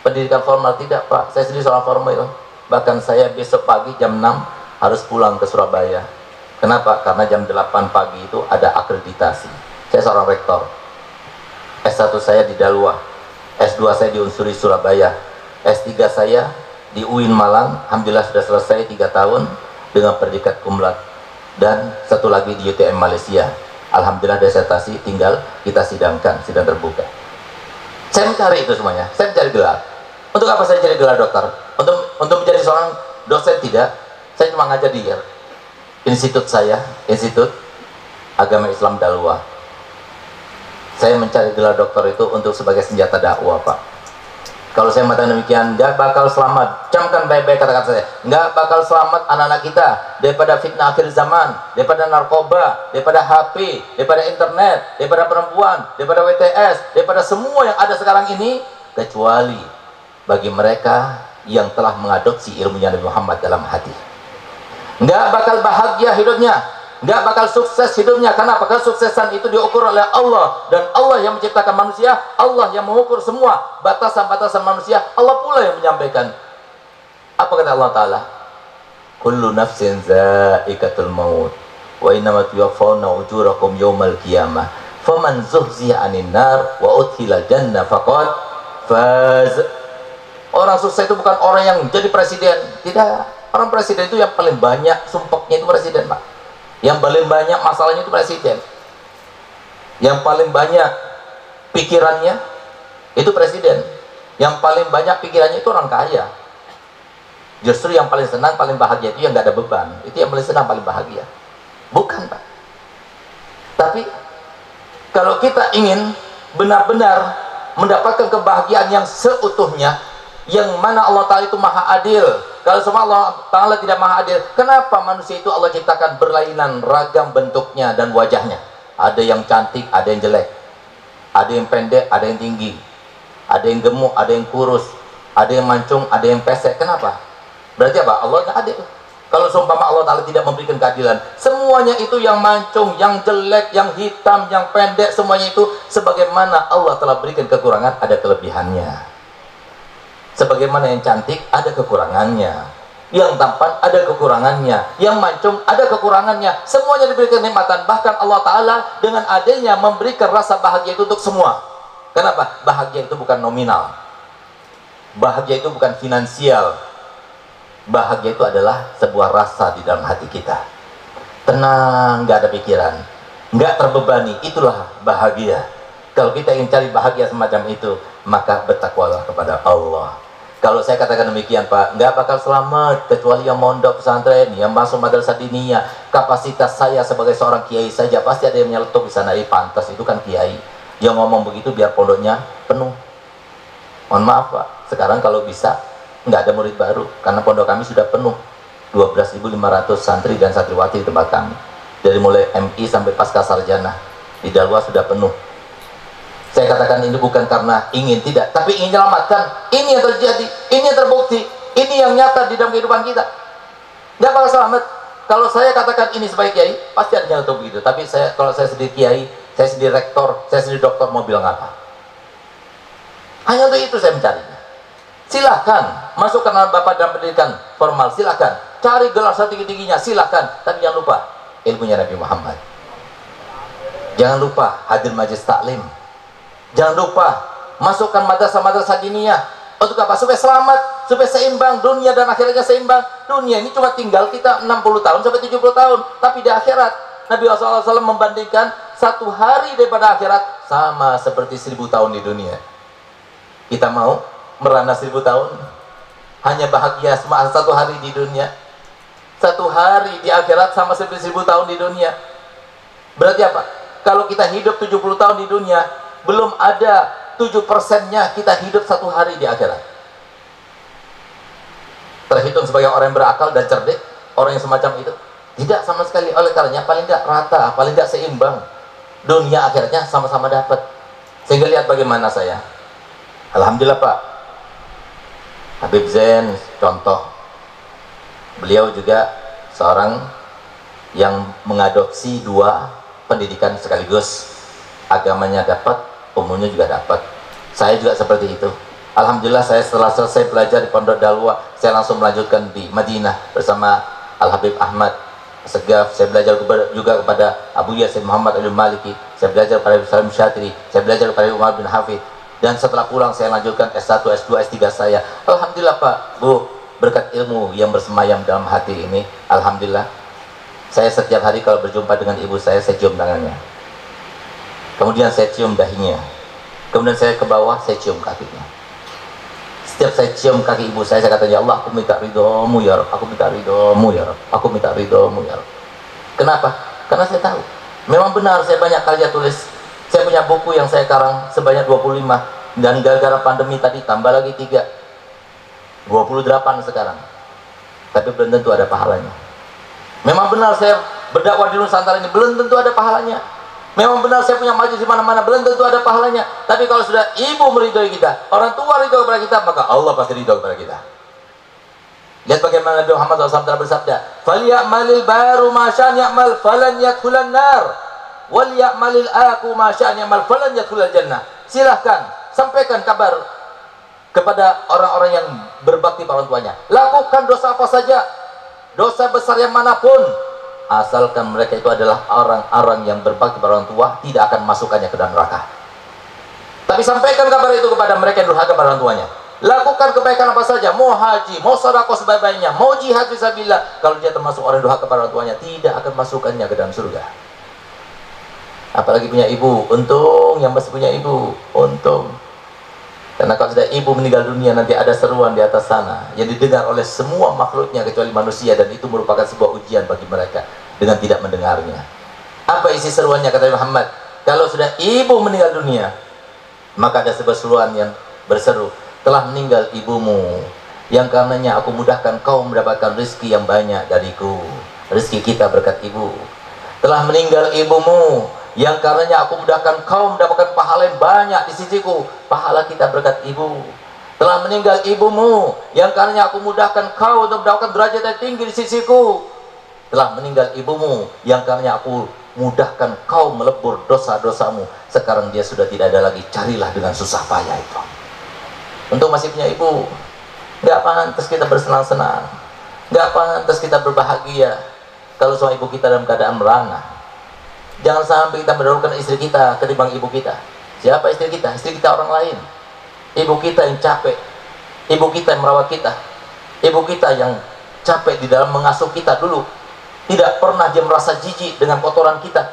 pendidikan formal, tidak Pak. Saya sendiri seorang formal, bahkan saya besok pagi jam 6 harus pulang ke Surabaya. Kenapa? Karena jam 8 pagi itu ada akreditasi. Saya seorang rektor, S1 saya di Dalwa, S2 saya di Unsuri Surabaya, S3 saya di UIN Malang, alhamdulillah sudah selesai 3 tahun dengan predikat cum laude, dan satu lagi di UTM Malaysia, alhamdulillah disertasi tinggal kita sidangkan, sidang terbuka. Saya mencari itu semuanya, saya mencari gelar. Untuk apa saya cari gelar dokter? Untuk menjadi seorang dosen? Tidak. Saya cuma ngajar di institut saya, Institut Agama Islam Dalwa. Saya mencari gelar dokter itu untuk sebagai senjata dakwah, Pak. Kalau saya mengatakan demikian, nggak bakal selamat. Camkan baik-baik kata-kata saya. Nggak bakal selamat anak-anak kita daripada fitnah akhir zaman, daripada narkoba, daripada HP, daripada internet, daripada perempuan, daripada WTS, daripada semua yang ada sekarang ini, kecuali bagi mereka yang telah mengadopsi ilmunya Nabi Muhammad dalam hati. Nggak bakal bahagia hidupnya, nggak bakal sukses hidupnya. Kenapa? Kesuksesan itu diukur oleh Allah, dan Allah yang menciptakan manusia, Allah yang mengukur semua batasan-batasan manusia, Allah pula yang menyampaikan. Apa kata Allah Ta'ala? Kullu nafsin za'iqatul maut wa innama tuwaffawna ujurakum yawmal qiyamah faman zuhziya 'anil nar wa udkhilal jannah faqad faz. Orang sukses itu bukan orang yang jadi presiden, tidak. Orang presiden itu yang paling banyak sumpahnya itu presiden, Pak. Yang paling banyak masalahnya itu presiden. Yang paling banyak pikirannya itu presiden. Yang paling banyak pikirannya itu orang kaya. Justru yang paling senang, paling bahagia itu yang nggak ada beban. Itu yang paling senang, paling bahagia. Bukan, Pak. Tapi kalau kita ingin benar-benar mendapatkan kebahagiaan yang seutuhnya, yang mana Allah Ta'ala itu maha adil. Kalau semua Allah Ta'ala tidak maha adil, kenapa manusia itu Allah ciptakan berlainan ragam bentuknya dan wajahnya? Ada yang cantik, ada yang jelek, ada yang pendek, ada yang tinggi, ada yang gemuk, ada yang kurus, ada yang mancung, ada yang pesek. Kenapa? Berarti apa? Allah nggak adil. Kalau seumpama Allah Ta'ala tidak memberikan keadilan, semuanya itu yang mancung, yang jelek, yang hitam, yang pendek, semuanya itu sebagaimana Allah telah berikan kekurangan, ada kelebihannya. Sebagaimana yang cantik ada kekurangannya, yang tampan ada kekurangannya, yang mancung ada kekurangannya. Semuanya diberikan nikmatan. Bahkan Allah Ta'ala dengan adanya memberikan rasa bahagia itu untuk semua. Kenapa? Bahagia itu bukan nominal, bahagia itu bukan finansial. Bahagia itu adalah sebuah rasa di dalam hati kita, tenang, nggak ada pikiran, nggak terbebani. Itulah bahagia. Kalau kita ingin cari bahagia semacam itu, maka bertakwalah kepada Allah. Kalau saya katakan demikian, Pak, nggak bakal selamat kecuali yang mondok pesantren, yang masuk madrasah diniyah. Kapasitas saya sebagai seorang kiai saja pasti ada yang menyeletuk di sana. Pantas itu kan kiai yang ngomong begitu biar pondoknya penuh. Mohon maaf, Pak, sekarang kalau bisa nggak ada murid baru karena pondok kami sudah penuh. 12.500 santri dan santriwati di tempat kami, dari mulai MI sampai pasca sarjana di Dalwa sudah penuh. Saya katakan ini bukan karena ingin, tidak, tapi ingin menyelamatkan. Ini yang terjadi, ini yang terbukti, ini yang nyata di dalam kehidupan kita. Nggak bakal selamat. Kalau saya katakan ini sebagai kiai, pasti ada yang nyeletuk begitu. Tapi kalau saya sendiri kiai, saya sendiri rektor, saya sendiri dokter, mau bilang apa? Hanya untuk itu saya mencarinya. Silahkan masuk karena Bapak dalam pendidikan formal, silahkan cari gelar setinggi-tingginya, silahkan. Tapi jangan lupa ilmunya Nabi Muhammad. Jangan lupa hadir majelis taklim. Jangan lupa masukkan madrasah-madrasah diniyah. Untuk apa? Supaya selamat, supaya seimbang, dunia dan akhiratnya seimbang. Dunia ini cuma tinggal kita 60 tahun sampai 70 tahun. Tapi di akhirat, Nabi SAW membandingkan satu hari daripada akhirat sama seperti 1000 tahun di dunia. Kita mau merana 1000 tahun? hanya bahagia satu hari di dunia. Satu hari di akhirat sama 1000 tahun di dunia. Berarti apa? Kalau kita hidup 70 tahun di dunia, belum ada 7%-nya kita hidup satu hari di akhirat. Terhitung sebagai orang yang berakal dan cerdik, orang yang semacam itu? Tidak sama sekali. Oleh karenanya paling tidak rata, paling tidak seimbang. Dunia akhirnya sama-sama dapat. Sehingga lihat bagaimana saya. Alhamdulillah Pak Habib Zain contoh. Beliau juga seorang yang mengadopsi dua pendidikan sekaligus. Agamanya dapat, umumnya juga dapat. Saya juga seperti itu. Alhamdulillah saya setelah selesai belajar di Pondok Dalwa, saya langsung melanjutkan di Madinah bersama Al-Habib Ahmad Segaf. Saya belajar juga kepada Abu Yasin Muhammad Al-Maliki. Saya belajar kepada Salim Syatri. Saya belajar kepada Umar bin Hafid. Dan setelah pulang saya lanjutkan S1, S2, S3 saya. Alhamdulillah Pak, Bu, berkat ilmu yang bersemayam dalam hati ini, alhamdulillah. Saya setiap hari kalau berjumpa dengan ibu saya cium tangannya. Kemudian saya cium dahinya. Kemudian saya ke bawah, saya cium kakinya. Setiap saya cium kaki ibu saya kata, ya Allah, aku minta ridhomu ya Rabb, aku minta ridhomu ya Rabb, aku minta ridhomu ya Rabb. Kenapa? Karena saya tahu, memang benar saya banyak karya tulis. Saya punya buku yang saya karang sebanyak 25. Dan gara-gara pandemi tadi tambah lagi 3. 28 sekarang. Tapi belum tentu ada pahalanya. Memang benar saya berdakwah di Nusantara ini, belum tentu ada pahalanya. Memang benar saya punya majelis di mana-mana, belum tentu ada pahalanya. Tapi kalau sudah ibu meridhoi kita, orang tua ridho kepada kita, maka Allah pasti ridho kepada kita. Lihat bagaimana Nabi Muhammad SAW telah bersabda, "Falyamalil baru ma sya'an ya'mal falan yadkhulan nar, wal ya'malil aku ma sya'an ya'mal falan yadkhulal jannah." Silahkan sampaikan kabar kepada orang-orang yang berbakti pada orang tuanya. Lakukan dosa apa saja, dosa besar yang manapun, asalkan mereka itu adalah orang-orang yang berbakti pada orang tua, tidak akan masukkannya ke dalam neraka. Tapi sampaikan kabar itu kepada mereka yang durhaka pada orang tuanya. Lakukan kebaikan apa saja, mau haji, mau sedekah sebaik-baiknya, mau jihad fisabilillah, kalau dia termasuk orang yang durhaka pada orang tuanya, tidak akan masukkannya ke dalam surga. Apalagi punya ibu, untung yang masih punya ibu, untung. Karena kalau sudah ibu meninggal dunia, nanti ada seruan di atas sana yang didengar oleh semua makhluknya kecuali manusia, dan itu merupakan sebuah ujian bagi mereka dengan tidak mendengarnya. Apa isi seruannya? Kata Muhammad, kalau sudah ibu meninggal dunia, maka ada sebuah seruan yang berseru, telah meninggal ibumu, yang karenanya aku mudahkan kau mendapatkan rezeki yang banyak dariku. Rezeki kita berkat ibu. Telah meninggal ibumu, yang karenanya aku mudahkan kau mendapatkan pahala yang banyak di sisiku. Pahala kita berkat ibu. Telah meninggal ibumu, yang karenanya aku mudahkan kau untuk mendapatkan derajat yang tinggi di sisiku. Telah meninggal ibumu, yang karenanya aku mudahkan kau melebur dosa-dosamu. Sekarang dia sudah tidak ada lagi, carilah dengan susah payah itu. Untuk masih punya ibu, nggak pantas kita bersenang-senang, nggak pantas kita berbahagia kalau suami ibu kita dalam keadaan merana. Jangan sampai kita mendahulukan istri kita ketimbang ibu kita. Siapa istri kita? Istri kita orang lain. Ibu kita yang capek, ibu kita yang merawat kita, ibu kita yang capek di dalam mengasuh kita dulu. Tidak pernah dia merasa jijik dengan kotoran kita.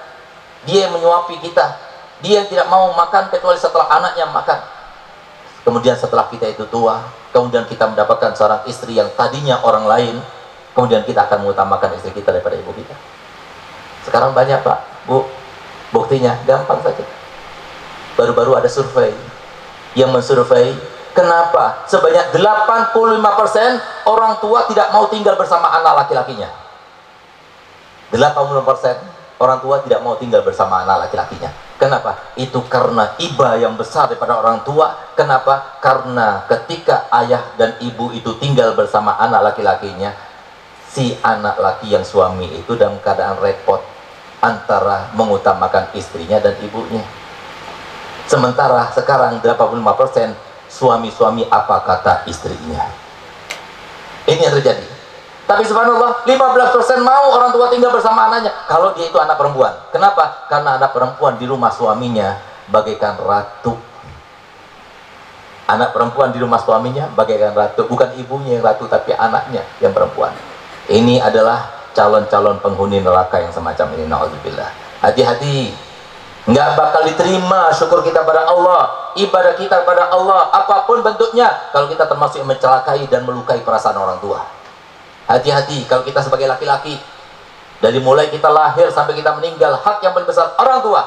Dia yang menyuapi kita, dia yang tidak mau makan kecuali setelah anaknya makan. Kemudian setelah kita itu tua, kemudian kita mendapatkan seorang istri yang tadinya orang lain, kemudian kita akan mengutamakan istri kita daripada ibu kita. Sekarang banyak Pak, Bu, buktinya gampang saja. Baru-baru ada survei yang mensurvei, kenapa sebanyak 85% orang tua tidak mau tinggal bersama anak laki-lakinya. 85% orang tua tidak mau tinggal bersama anak laki-lakinya. Kenapa? Itu karena iba yang besar daripada orang tua. Kenapa? Karena ketika ayah dan ibu itu tinggal bersama anak laki-lakinya, si anak laki yang suami itu dalam keadaan repot antara mengutamakan istrinya dan ibunya. Sementara sekarang 85% suami-suami apa kata istrinya. Ini yang terjadi. Tapi subhanallah, 15% mau orang tua tinggal bersama anaknya kalau dia itu anak perempuan. Kenapa? Karena anak perempuan di rumah suaminya bagaikan ratu. Anak perempuan di rumah suaminya bagaikan ratu. Bukan ibunya yang ratu, tapi anaknya yang perempuan. Ini adalah calon-calon penghuni neraka yang semacam ini. Na'udzubillah. Hati-hati. nggak bakal diterima syukur kita pada Allah, ibadah kita pada Allah, apapun bentuknya, kalau kita termasuk yang mencelakai dan melukai perasaan orang tua. Hati-hati kalau kita sebagai laki-laki, dari mulai kita lahir sampai kita meninggal, hak yang paling besar orang tua.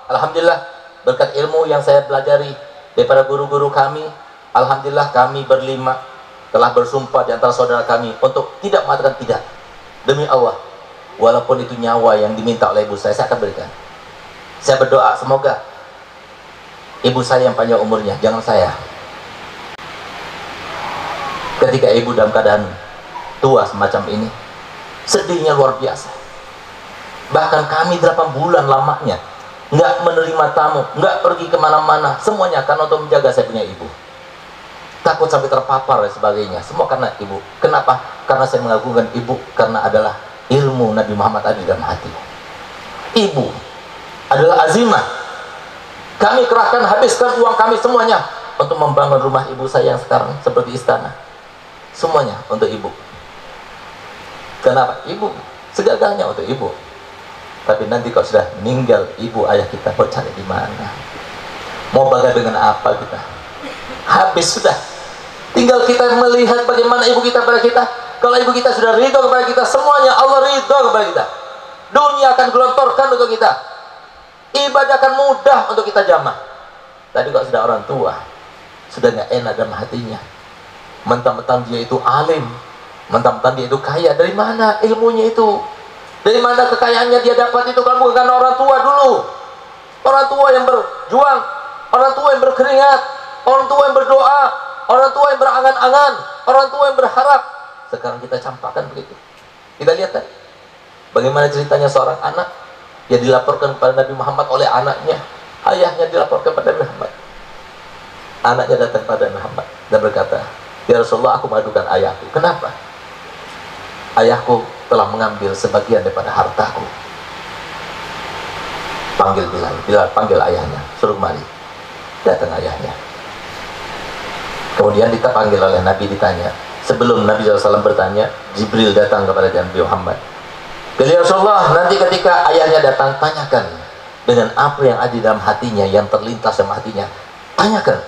Alhamdulillah, berkat ilmu yang saya pelajari daripada guru-guru kami, alhamdulillah kami berlima telah bersumpah di antara saudara kami untuk tidak mengatakan tidak. Demi Allah, walaupun itu nyawa yang diminta oleh ibu saya akan berikan. Saya berdoa semoga ibu saya yang panjang umurnya, jangan saya. Ketika ibu dalam keadaan tua semacam ini, sedihnya luar biasa. Bahkan kami 8 bulan lamanya nggak menerima tamu, nggak pergi kemana-mana, semuanya karena untuk menjaga saya punya ibu. Takut sampai terpapar dan sebagainya, semua karena ibu. Kenapa? Karena saya mengagungkan ibu, karena adalah ilmu Nabi Muhammad ada di dalam hati. Ibu adalah azimah. Kami kerahkan, habiskan uang kami semuanya untuk membangun rumah ibu saya yang sekarang seperti istana. Semuanya untuk ibu. Kenapa? Ibu, segagalnya untuk ibu. Tapi nanti kalau sudah meninggal ibu ayah kita, mau cari di mana? Mau bangga dengan apa kita? Habis sudah. Tinggal kita melihat bagaimana ibu kita pada kita. Kalau ibu kita sudah ridho kepada kita, semuanya Allah ridho kepada kita. Dunia akan gelontorkan untuk kita. Ibadah akan mudah untuk kita jamah. Tadi kalau sudah orang tua, sudah nggak enak dalam hatinya. Mentang-mentang dia itu alim, mentang-mentang dia itu kaya. Dari mana ilmunya itu? Dari mana kekayaannya dia dapat itu? Kalau bukan orang tua dulu. Orang tua yang berjuang, orang tua yang berkeringat, orang tua yang berdoa, orang tua yang berangan-angan, orang tua yang berharap. Sekarang kita campakkan begitu. Kita lihat kan, bagaimana ceritanya seorang anak yang dilaporkan kepada Nabi Muhammad oleh anaknya. Ayahnya dilaporkan kepada Nabi Muhammad. Anaknya datang kepada Nabi Muhammad dan berkata, "Ya Rasulullah, aku mengadukan ayahku." "Kenapa?" "Ayahku telah mengambil sebagian daripada hartaku." Panggil Bilal. Bilal panggil ayahnya, suruh kemari. Datang ayahnya. Kemudian kita panggil oleh Nabi, ditanya. Sebelum Nabi SAW bertanya, Jibril datang kepada Nabi Muhammad. "Ya Rasulullah, nanti ketika ayahnya datang, tanyakan dengan apa yang ada di dalam hatinya, yang terlintas dalam hatinya. Tanyakan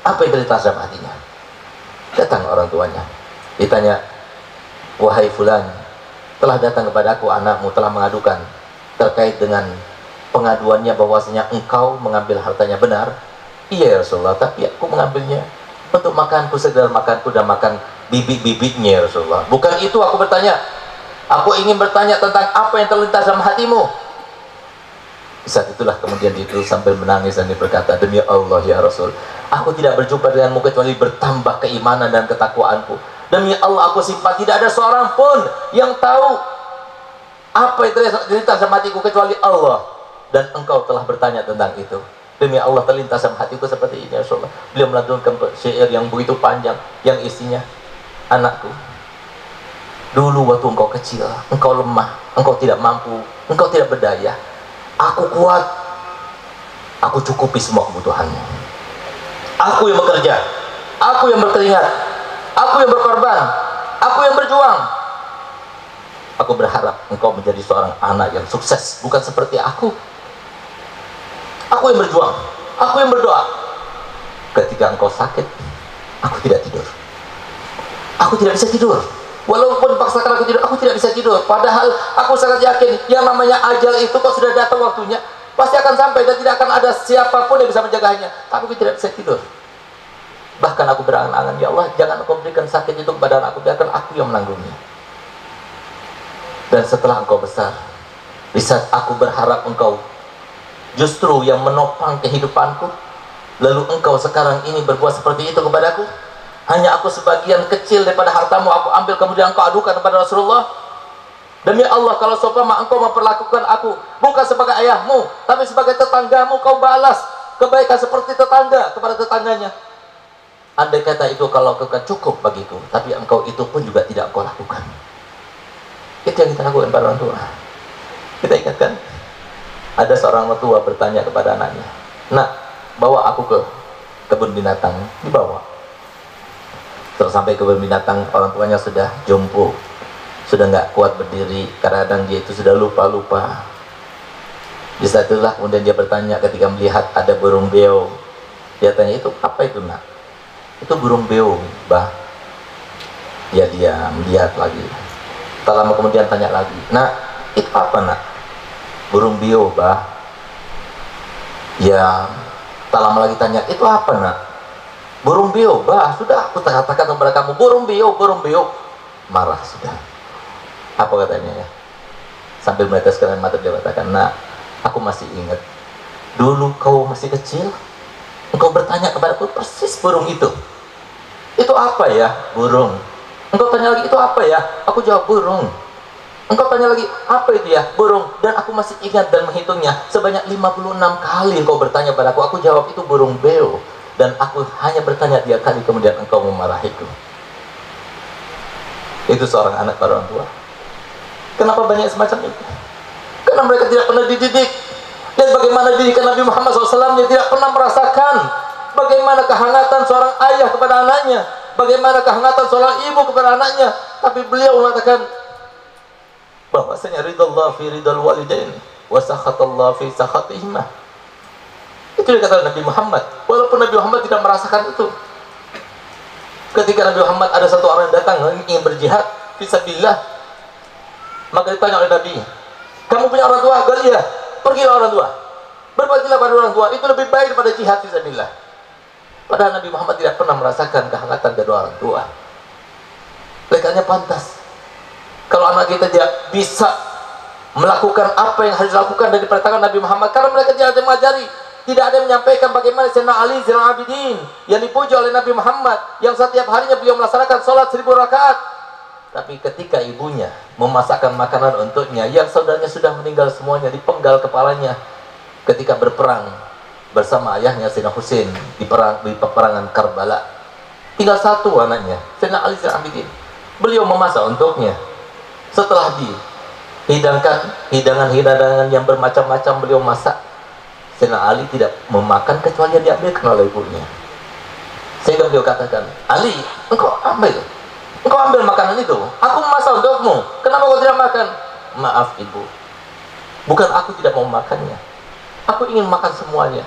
apa yang terlintas dalam hatinya." Datang orang tuanya, ditanya, "Wahai fulan, telah datang kepada aku anakmu, telah mengadukan terkait dengan pengaduannya bahwasanya engkau mengambil hartanya." "Benar." "Iya ya Rasulullah, tapi aku mengambilnya untuk makanku, sekedar makanku dan makan bibit-bibitnya ya Rasulullah. Bukan itu aku bertanya. Aku ingin bertanya tentang apa yang terlintas dalam hatimu." Saat itulah kemudian dia itu sambil menangis dan dia berkata, "Demi Allah ya Rasul, aku tidak berjumpa denganmu kecuali bertambah keimanan dan ketakwaanku. Demi Allah aku simpan, tidak ada seorang pun yang tahu apa yang terlintas dalam hatiku kecuali Allah. Dan engkau telah bertanya tentang itu. Demi Allah terlintas dalam hatiku seperti ini ya Rasulullah." Beliau melantunkan syair yang begitu panjang, yang isinya, "Anakku, dulu waktu engkau kecil, engkau lemah, engkau tidak mampu, engkau tidak berdaya. Aku kuat, aku cukupi semua kebutuhanmu. Aku yang bekerja, aku yang berkeringat, aku yang berkorban, aku yang berjuang. Aku berharap engkau menjadi seorang anak yang sukses, bukan seperti aku. Aku yang berjuang, aku yang berdoa. Ketika engkau sakit, aku tidak tidur. Aku tidak bisa tidur. Walaupun paksakan aku tidur, aku tidak bisa tidur. Padahal aku sangat yakin yang namanya ajal itu kalau sudah datang waktunya, pasti akan sampai dan tidak akan ada siapapun yang bisa menjaganya. Tapi aku tidak bisa tidur. Bahkan aku berangan-angan, ya Allah, jangan engkau berikan sakit itu kepada anakku, biarkan aku yang menanggungnya. Dan setelah engkau besar, di saat aku berharap engkau justru yang menopang kehidupanku, lalu engkau sekarang ini berbuat seperti itu kepadaku. Hanya aku sebagian kecil daripada hartamu aku ambil, kemudian engkau adukan kepada Rasulullah. Demi Allah, kalau seumpama engkau memperlakukan aku bukan sebagai ayahmu, tapi sebagai tetanggamu, kau balas kebaikan seperti tetangga kepada tetangganya. Andai kata itu kalau kau cukup bagiku, tapi engkau itu pun juga tidak kau lakukan." Itu yang kita lakukan pada orang tua. Kita ingatkan, ada seorang orang tua bertanya kepada anaknya, "Nak, bawa aku ke kebun binatang." Dibawa. Terus sampai kebun binatang, orang tuanya sudah jompo, sudah nggak kuat berdiri, kadang-kadang dia itu sudah lupa-lupa. Di saat itulah kemudian dia bertanya ketika melihat ada burung beo. Dia tanya, itu apa itu nak? Itu burung beo, bah. Dia melihat lagi. Tak lama kemudian tanya lagi, nak, itu apa nak? Burung beo, bah. Ya, tak lama lagi tanya, itu apa nak? Burung beo, bah. Sudah aku katakan kepada kamu, burung beo, burung beo. Marah sudah. Apa katanya ya? Sambil meneteskan air mata dia katakan, nak, aku masih ingat dulu kau masih kecil, engkau bertanya kepadaku persis burung itu apa ya? Burung. Engkau tanya lagi, itu apa ya? Aku jawab, burung. Engkau tanya lagi, apa itu ya? Burung. Dan aku masih ingat dan menghitungnya sebanyak 56 kali engkau bertanya padaku. Aku jawab, itu burung beo. Dan aku hanya bertanya 3 kali, kemudian engkau memarahiku. Itu seorang anak pada orang tua. Kenapa banyak semacam itu? Karena mereka tidak pernah dididik. Dan bagaimana didikan Nabi Muhammad SAW, dia tidak pernah merasakan bagaimana kehangatan seorang ayah kepada anaknya, bagaimana kehangatan seorang ibu kepada anaknya. Tapi beliau mengatakan bahwasanya ridallah fi ridal walidain wa sakhatallah fi sakhatihimah. Itu dikatakan Nabi Muhammad, walaupun Nabi Muhammad tidak merasakan itu. Ketika Nabi Muhammad ada satu orang yang datang ingin berjihad fisabilillah, maka ditanya oleh Nabi, kamu punya orang tua? Gak, iya. Pergilah orang tua, berbaktilah pada orang tua, itu lebih baik daripada jihad fisabilillah. Padahal Nabi Muhammad tidak pernah merasakan kehangatan kedua orang tua. Oleh karena pantas kalau anak kita tidak bisa melakukan apa yang harus dilakukan dan diperintahkan Nabi Muhammad, karena mereka tidak ada yang mengajari, tidak ada yang menyampaikan bagaimana Sayyidina Ali Zainal Abidin yang dipuji oleh Nabi Muhammad, yang setiap harinya beliau melaksanakan sholat 1000 rakaat. Tapi ketika ibunya memasakkan makanan untuknya, yang saudaranya sudah meninggal semuanya, dipenggal kepalanya ketika berperang bersama ayahnya Sayyidina Husain di peperangan Karbala. Tinggal satu anaknya, Sayyidina Ali Zainal Abidin. Beliau memasak untuknya. Setelah dihidangkan hidangan-hidangan yang bermacam-macam beliau masak, Sayyidina Ali tidak memakan kecuali yang diambilkan oleh ibunya. Sehingga beliau katakan, Ali, engkau ambil makanan itu, aku memasak untukmu, kenapa kau tidak makan? Maaf ibu, bukan aku tidak mau makannya, aku ingin makan semuanya.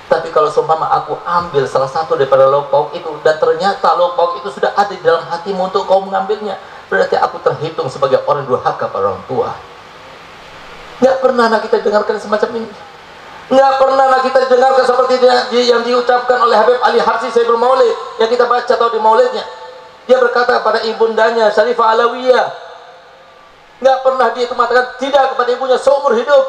Tapi kalau seumpama aku ambil salah satu daripada lauk pauk itu, dan ternyata lauk pauk itu sudah ada di dalam hatimu untuk kau mengambilnya, berarti aku terhitung sebagai orang durhaka pada orang tua. Nggak pernah anak kita dengarkan semacam ini. Nggak pernah anak kita dengarkan seperti yang diucapkan oleh Habib Ali Habsyi Sayyidul Maulid, yang kita baca tahu di maulidnya. Dia berkata pada ibundanya Syarifah Alawiyah, nggak pernah dia itu mengatakan tidak kepada ibunya seumur hidup,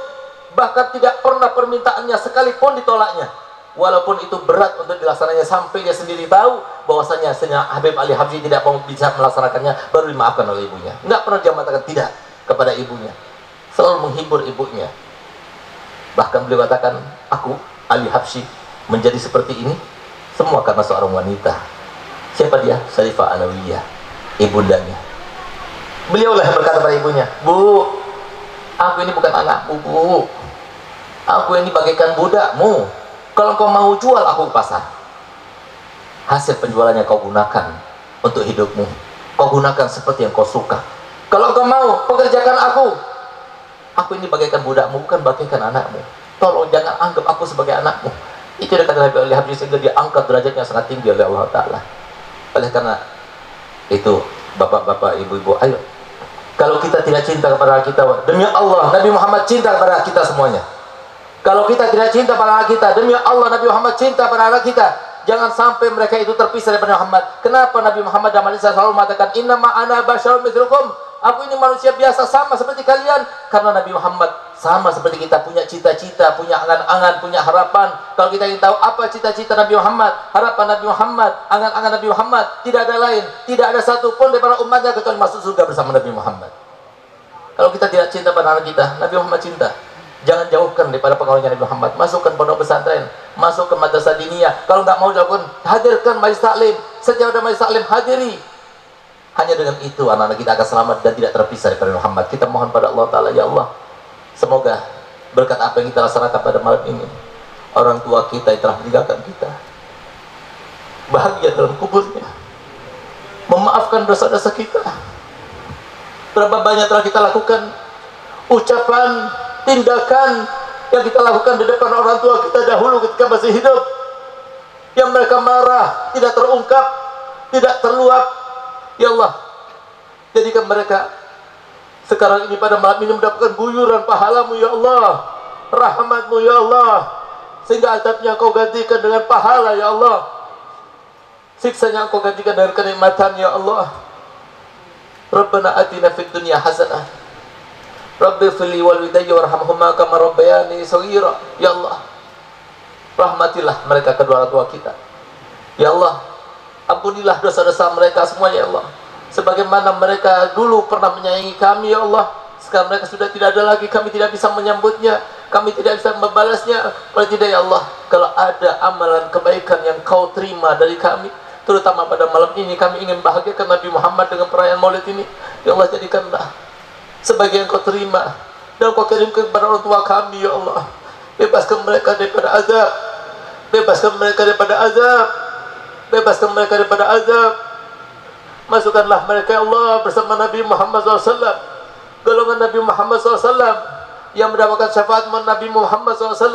bahkan tidak pernah permintaannya sekalipun ditolaknya, walaupun itu berat untuk dilaksanakannya, sampai dia sendiri tahu bahwasanya Habib Ali Habsyi tidak mau bisa melaksanakannya, baru dimaafkan oleh ibunya. Nggak pernah dia mengatakan tidak kepada ibunya, selalu menghibur ibunya. Bahkan beliau katakan, aku Ali Habsyi menjadi seperti ini semua karena seorang wanita. Siapa dia? Syarifah Alawiyah, ibundanya. Beliaulah yang berkata pada ibunya, Bu, aku ini bukan anakmu, Bu. Aku ini bagaikan budakmu. Kalau kau mau jual aku ke pasar, hasil penjualannya kau gunakan untuk hidupmu. Kau gunakan seperti yang kau suka. Kalau kau mau, pekerjakan aku. Aku ini bagaikan budakmu, bukan bagaikan anakmu. Tolong jangan anggap aku sebagai anakmu. Itu dikatakan oleh Habib, sehingga dia angkat derajatnya sangat tinggi oleh Allah Ta'ala. Oleh karena itu, bapak-bapak, ibu-ibu, ayo, kalau kita tidak cinta kepada anak kita, demi Allah, Nabi Muhammad cinta kepada kita semuanya. Kalau kita tidak cinta pada anak kita, demi Allah, Nabi Muhammad cinta pada anak kita. Jangan sampai mereka itu terpisah daripada Muhammad. Kenapa Nabi Muhammad dalam hadis selalu mengatakan, Innama ana basyarun mithlukum, aku ini manusia biasa sama seperti kalian. Karena Nabi Muhammad sama seperti kita, punya cita-cita, punya angan-angan, punya harapan. Kalau kita ingin tahu apa cita-cita Nabi Muhammad, harapan Nabi Muhammad, angan-angan Nabi Muhammad, tidak ada lain, tidak ada satupun daripada umatnya kecuali masuk surga bersama Nabi Muhammad. Kalau kita tidak cinta pada anak kita, Nabi Muhammad cinta. Jangan jauhkan daripada pengawalan Nabi Muhammad. Masukkan pondok pesantren, masuk ke madrasah diniyah. Kalau nggak mau dilakukan, hadirkan majelis taklim. Setiap ada majelis taklim, hadiri. Hanya dengan itu anak-anak kita akan selamat dan tidak terpisah daripada Muhammad. Kita mohon pada Allah Ta'ala, ya Allah, semoga berkat apa yang kita laksanakan pada malam ini, orang tua kita yang telah meninggalkan kita bahagia dalam kuburnya, memaafkan dosa-dosa kita. Berapa banyak telah kita lakukan ucapan, tindakan yang kita lakukan di depan orang tua kita dahulu ketika masih hidup, yang mereka marah, tidak terungkap, tidak terluap. Ya Allah, jadikan mereka sekarang ini pada malam ini mendapatkan guyuran pahalamu ya Allah, rahmatmu ya Allah, sehingga azabnya Engkau gantikan dengan pahala ya Allah, siksanya Engkau gantikan dengan kenikmatan ya Allah. Rabbana atina fid dunya hasanah, Rabbi fili walidayya warhamhuma kama rabbayani shaghira. Ya Allah, rahmatilah mereka kedua orang tua kita ya Allah, ampunilah dosa-dosa mereka semuanya ya Allah, sebagaimana mereka dulu pernah menyayangi kami ya Allah. Sekarang mereka sudah tidak ada lagi, kami tidak bisa menyambutnya, kami tidak bisa membalasnya. Paling tidak ya Allah, kalau ada amalan kebaikan yang Kau terima dari kami, terutama pada malam ini, kami ingin bahagiakan Nabi Muhammad dengan perayaan Maulid ini. Ya Allah, jadikanlah sebagian Kau terima dan Kau kirimkan kepada orang tua kami ya Allah. Bebaskan mereka daripada azab, bebaskan mereka daripada azab, bebaskan mereka daripada azab. Masukkanlah mereka ya Allah bersama Nabi Muhammad SAW, golongan Nabi Muhammad SAW yang mendapatkan syafaat Nabi Muhammad SAW.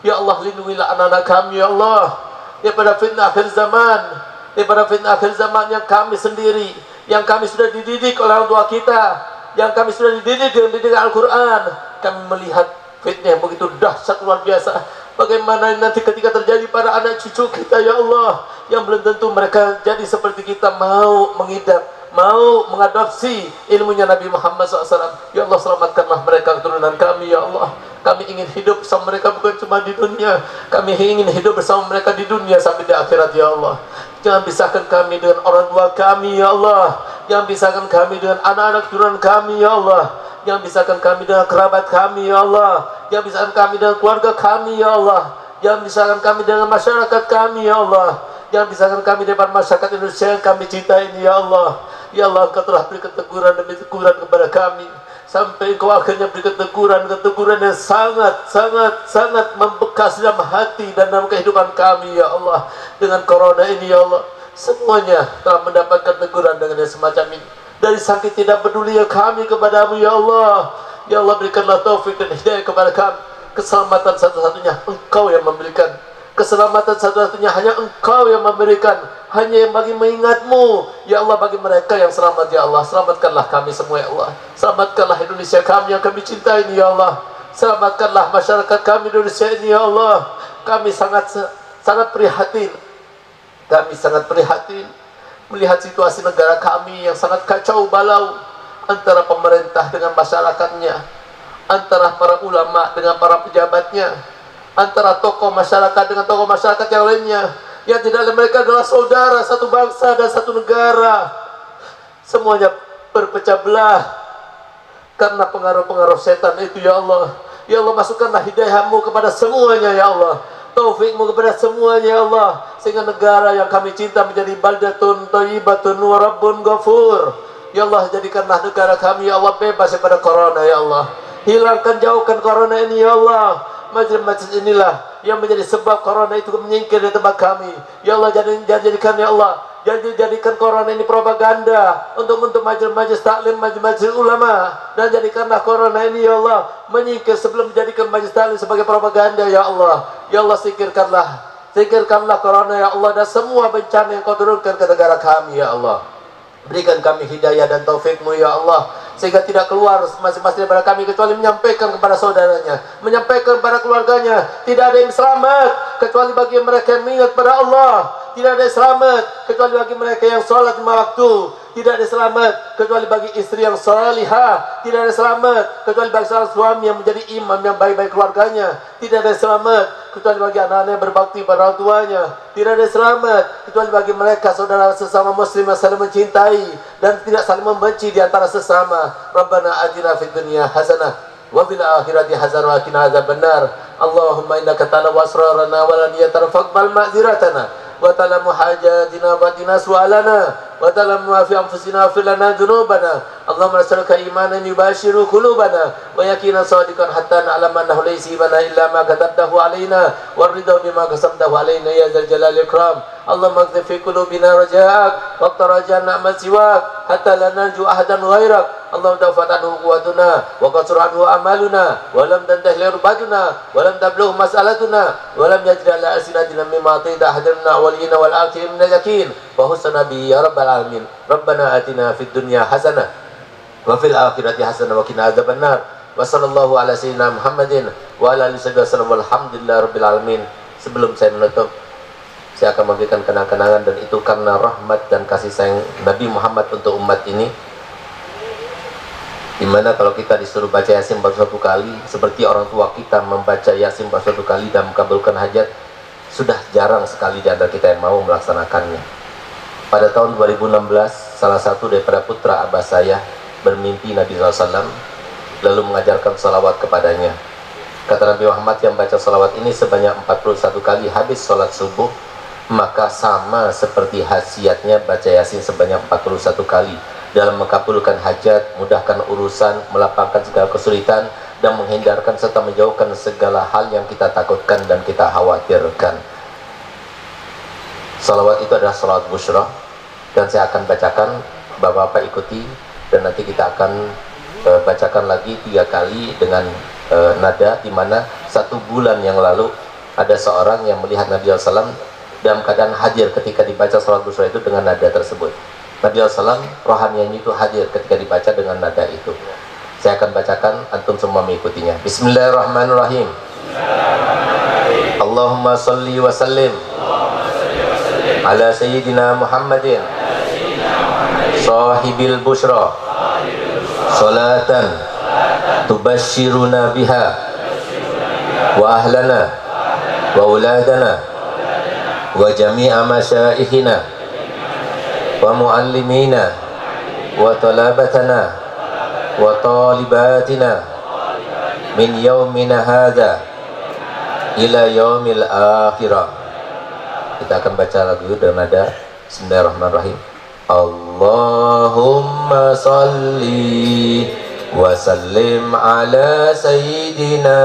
Ya Allah, lindungilah anak-anak kami ya Allah daripada fitnah akhir zaman, daripada fitnah akhir zaman yang kami sendiri, yang kami sudah dididik oleh orang tua kita, yang kami sudah dididik dengan didikan Al-Quran. Kami melihat fitnah yang begitu dahsyat luar biasa. Bagaimana nanti ketika terjadi pada anak cucu kita ya Allah, yang belum tentu mereka jadi seperti kita, mau mengidap, mau mengadopsi ilmunya Nabi Muhammad SAW. Ya Allah, selamatkanlah mereka keturunan kami ya Allah. Kami ingin hidup bersama mereka bukan cuma di dunia, kami ingin hidup bersama mereka di dunia sampai di akhirat ya Allah. Jangan pisahkan kami dengan orang tua kami ya Allah, jangan pisahkan kami dengan anak-anak keturunan kami ya Allah, jangan pisahkan kami dengan kerabat kami ya Allah, jangan pisahkan kami dengan keluarga kami ya Allah, jangan pisahkan kami dengan masyarakat kami ya Allah, jangan pisahkan kami dengan masyarakat Indonesia yang kami cintai ini ya Allah. Ya Allah, Engkau telah berikan teguran demi teguran kepada kami, sampai Engkau akhirnya berikan teguran yang sangat membekas dalam hati dan dalam kehidupan kami ya Allah. Dengan corona ini ya Allah, semuanya telah mendapatkan teguran dengan yang semacam ini, dari saking tidak peduli kami kepadamu ya Allah. Ya Allah, berikanlah taufik dan hidayah kepada kami. Keselamatan satu-satunya Engkau yang memberikan, keselamatan satu-satunya hanya Engkau yang memberikan, hanya yang bagi mengingatmu ya Allah. Bagi mereka yang selamat ya Allah, selamatkanlah kami semua ya Allah. Selamatkanlah Indonesia kami yang kami cintai ini ya Allah. Selamatkanlah masyarakat kami Indonesia ini ya Allah. Kami sangat prihatin, kami sangat prihatin melihat situasi negara kami yang sangat kacau balau, antara pemerintah dengan masyarakatnya, antara para ulama dengan para pejabatnya, antara tokoh masyarakat dengan tokoh masyarakat yang lainnya, yang tidak lain mereka adalah saudara, satu bangsa dan satu negara. Semuanya berpecah belah karena pengaruh-pengaruh setan itu ya Allah. Ya Allah, masukkanlah hidayah-Mu kepada semuanya ya Allah, taufik-Mu kepada semuanya ya Allah, sehingga negara yang kami cinta menjadi baldatun thayyibatun wa rabbun ghafur. Ya Allah, jadikanlah negara kami ya Allah bebas daripada corona ya Allah. Hilangkan, jauhkan corona ini ya Allah. Majlis-majlis inilah yang menjadi sebab corona itu menyingkir di tempat kami ya Allah. Jadikan ya Allah, jadikan corona ini propaganda untuk majlis-majlis taklim, majlis-majlis ulama, dan jadikanlah corona ini ya Allah menyingkir sebelum menjadikan majlis taklim sebagai propaganda ya Allah. Ya Allah, singkirkanlah corona ya Allah, dan semua bencana yang Kau turunkan ke negara kami ya Allah. Berikan kami hidayah dan taufik-Mu ya Allah, sehingga tidak keluar masing-masing daripada kami kecuali menyampaikan kepada saudaranya, menyampaikan kepada keluarganya. Tidak ada yang selamat kecuali bagi mereka yang mengingat pada Allah. Tidak ada yang selamat kecuali bagi mereka yang sholat 5 waktu. Tidak ada yang selamat kecuali bagi istri yang salihah. Tidak ada yang selamat kecuali bagi seorang suami yang menjadi imam yang baik-baik keluarganya. Tidak ada yang selamat kecuali bagi anak-anak yang berbakti pada orang tuanya. Tidak ada yang selamat kecuali bagi mereka saudara sesama muslim yang saling mencintai dan tidak saling membenci di antara sesama. Rabbana atina fid dunya hasanah wa fil akhirati hasanah wa qina adzabannar. Allahumma innaka ta'lamu asrarana wa lan yatarfaqbal ma'dziratana wa ta'lamu hajatina wa tina su'alana wa ta'lamu ma fi anfusina wa lana dhunubana. Allahumma nas'aluka imanan yubashiru qulubana wa yaqinan shadiqan hatta na'lama annahu laysa bana illa ma katabtahu alaina wa ridha bima qasamtahu alaina ya dzal jalali ikram. Allahumma akthif fi qulubina raja'ak wa tarajana ma siwak hatta la narju ahadan ghairak. Allahumma dafat anhu quwwatuna wa qasur anhu amaluna wa lam tantahi rubatuna wa lam tablugh mas'alatuna wa lam yajri ala asinatina mimma atita hadirna waliyina wal akhirin nazakin wa husna bi ya rabbal alamin. Rabbana atina fid dunya hasanah wa fil akhirati hasanah wa qina adzabannar. Wa sallallahu ala sayyidina Muhammadin wa ala alihi wasallam walhamdulillahi rabbil alamin. Sebelum saya menutup, saya akan memberikan kenang-kenangan, dan itu karena rahmat dan kasih sayang Nabi Muhammad untuk umat ini. Dimana kalau kita disuruh baca Yasin baru 1 kali, seperti orang tua kita membaca Yasin baru 1 kali dan mengabulkan hajat, sudah jarang sekali di antara kita yang mau melaksanakannya. Pada tahun 2016, salah satu daripada putra abah saya bermimpi Nabi SAW, lalu mengajarkan salawat kepadanya. Kata Nabi Muhammad, yang baca salawat ini sebanyak 41 kali habis sholat subuh, maka sama seperti khasiatnya baca Yasin sebanyak 41 kali dalam mengabulkan hajat, mudahkan urusan, melapangkan segala kesulitan, dan menghindarkan serta menjauhkan segala hal yang kita takutkan dan kita khawatirkan. Salawat itu adalah salawat busyra, dan saya akan bacakan, Bapak-bapak ikuti, dan nanti kita akan bacakan lagi 3 kali dengan nada, di mana 1 bulan yang lalu ada seorang yang melihat Nabi SAW dalam keadaan hadir ketika dibaca salat busyra itu dengan nada tersebut. Nabi SAW rohanianya itu hadir ketika dibaca dengan nada itu. Saya akan bacakan, antum semua mengikutinya. Bismillahirrahmanirrahim. Allahumma salli wa sallim ala sayyidina Muhammadin sahibil busyra salatan tubashshiruna biha wa ahlana wa auladana wa jami'a masyaikhina wa muallimina wa talabatana wa talibatina min yaumina hadha ila yaumil akhirah. Kita akan baca lagu dengan nada Bismillahirrahmanirrahim. Allahumma salli wa sallim ala sayyidina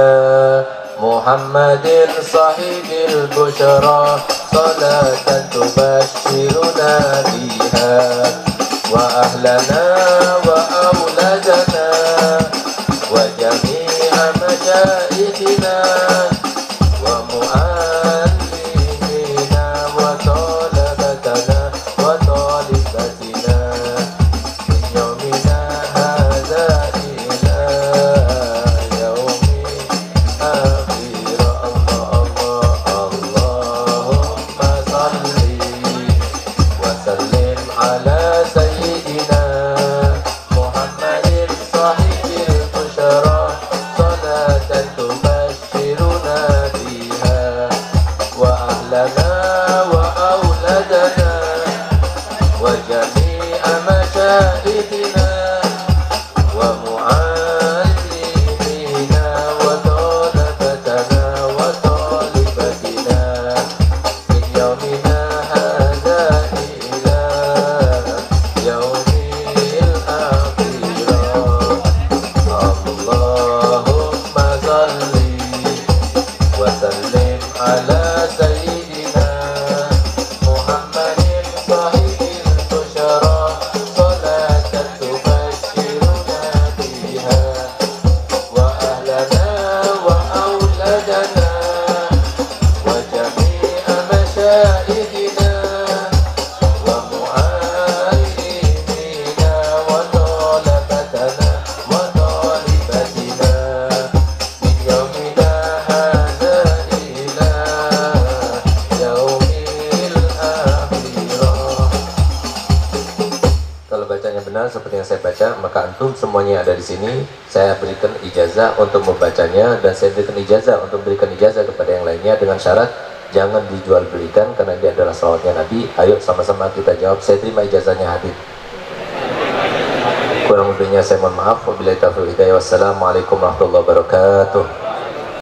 Muhammadin sahibil busyra salatan tubashshiruna biha wa ahlana wa auladana wa jami'a masyaikhina wa muallimina wa talabatana wa talibatina min yaumina hadza ila yaumi akhir. Allahumma salli wa sallim ala sayyidina Muhammadin sahibil busyra salatan tubashshiruna biha wa ahlana wa auladana wa jami'a masyaikhina wa muallimina wa talabatana wa talibatina min yaumina hadza ila yaumil akhirah. Allahumma salli wa sallim ala sayyidina Muhammadin sahibil busyra salatan tubashshiruna biha wa ahlana wa auladana wa jami'a masyaikhina wa muallimina wa talabatana wa talibatina min yaumina hadza ila yaumil akhirah. Kalau bacanya benar seperti yang saya baca, maka antum semuanya yang ada di sini saya berikan ijazah untuk membacanya, dan saya berikan ijazah untuk berikan ijazah kepada yang lainnya dengan syarat jangan dijual belikan karena ini adalah salawatnya Nabi. Ayo sama-sama kita jawab, saya terima ijazahnya Habib. Kurang lebihnya saya mohon maaf. Wabillahi taufiq hidayah. Wassalamualaikum warahmatullahi wabarakatuh.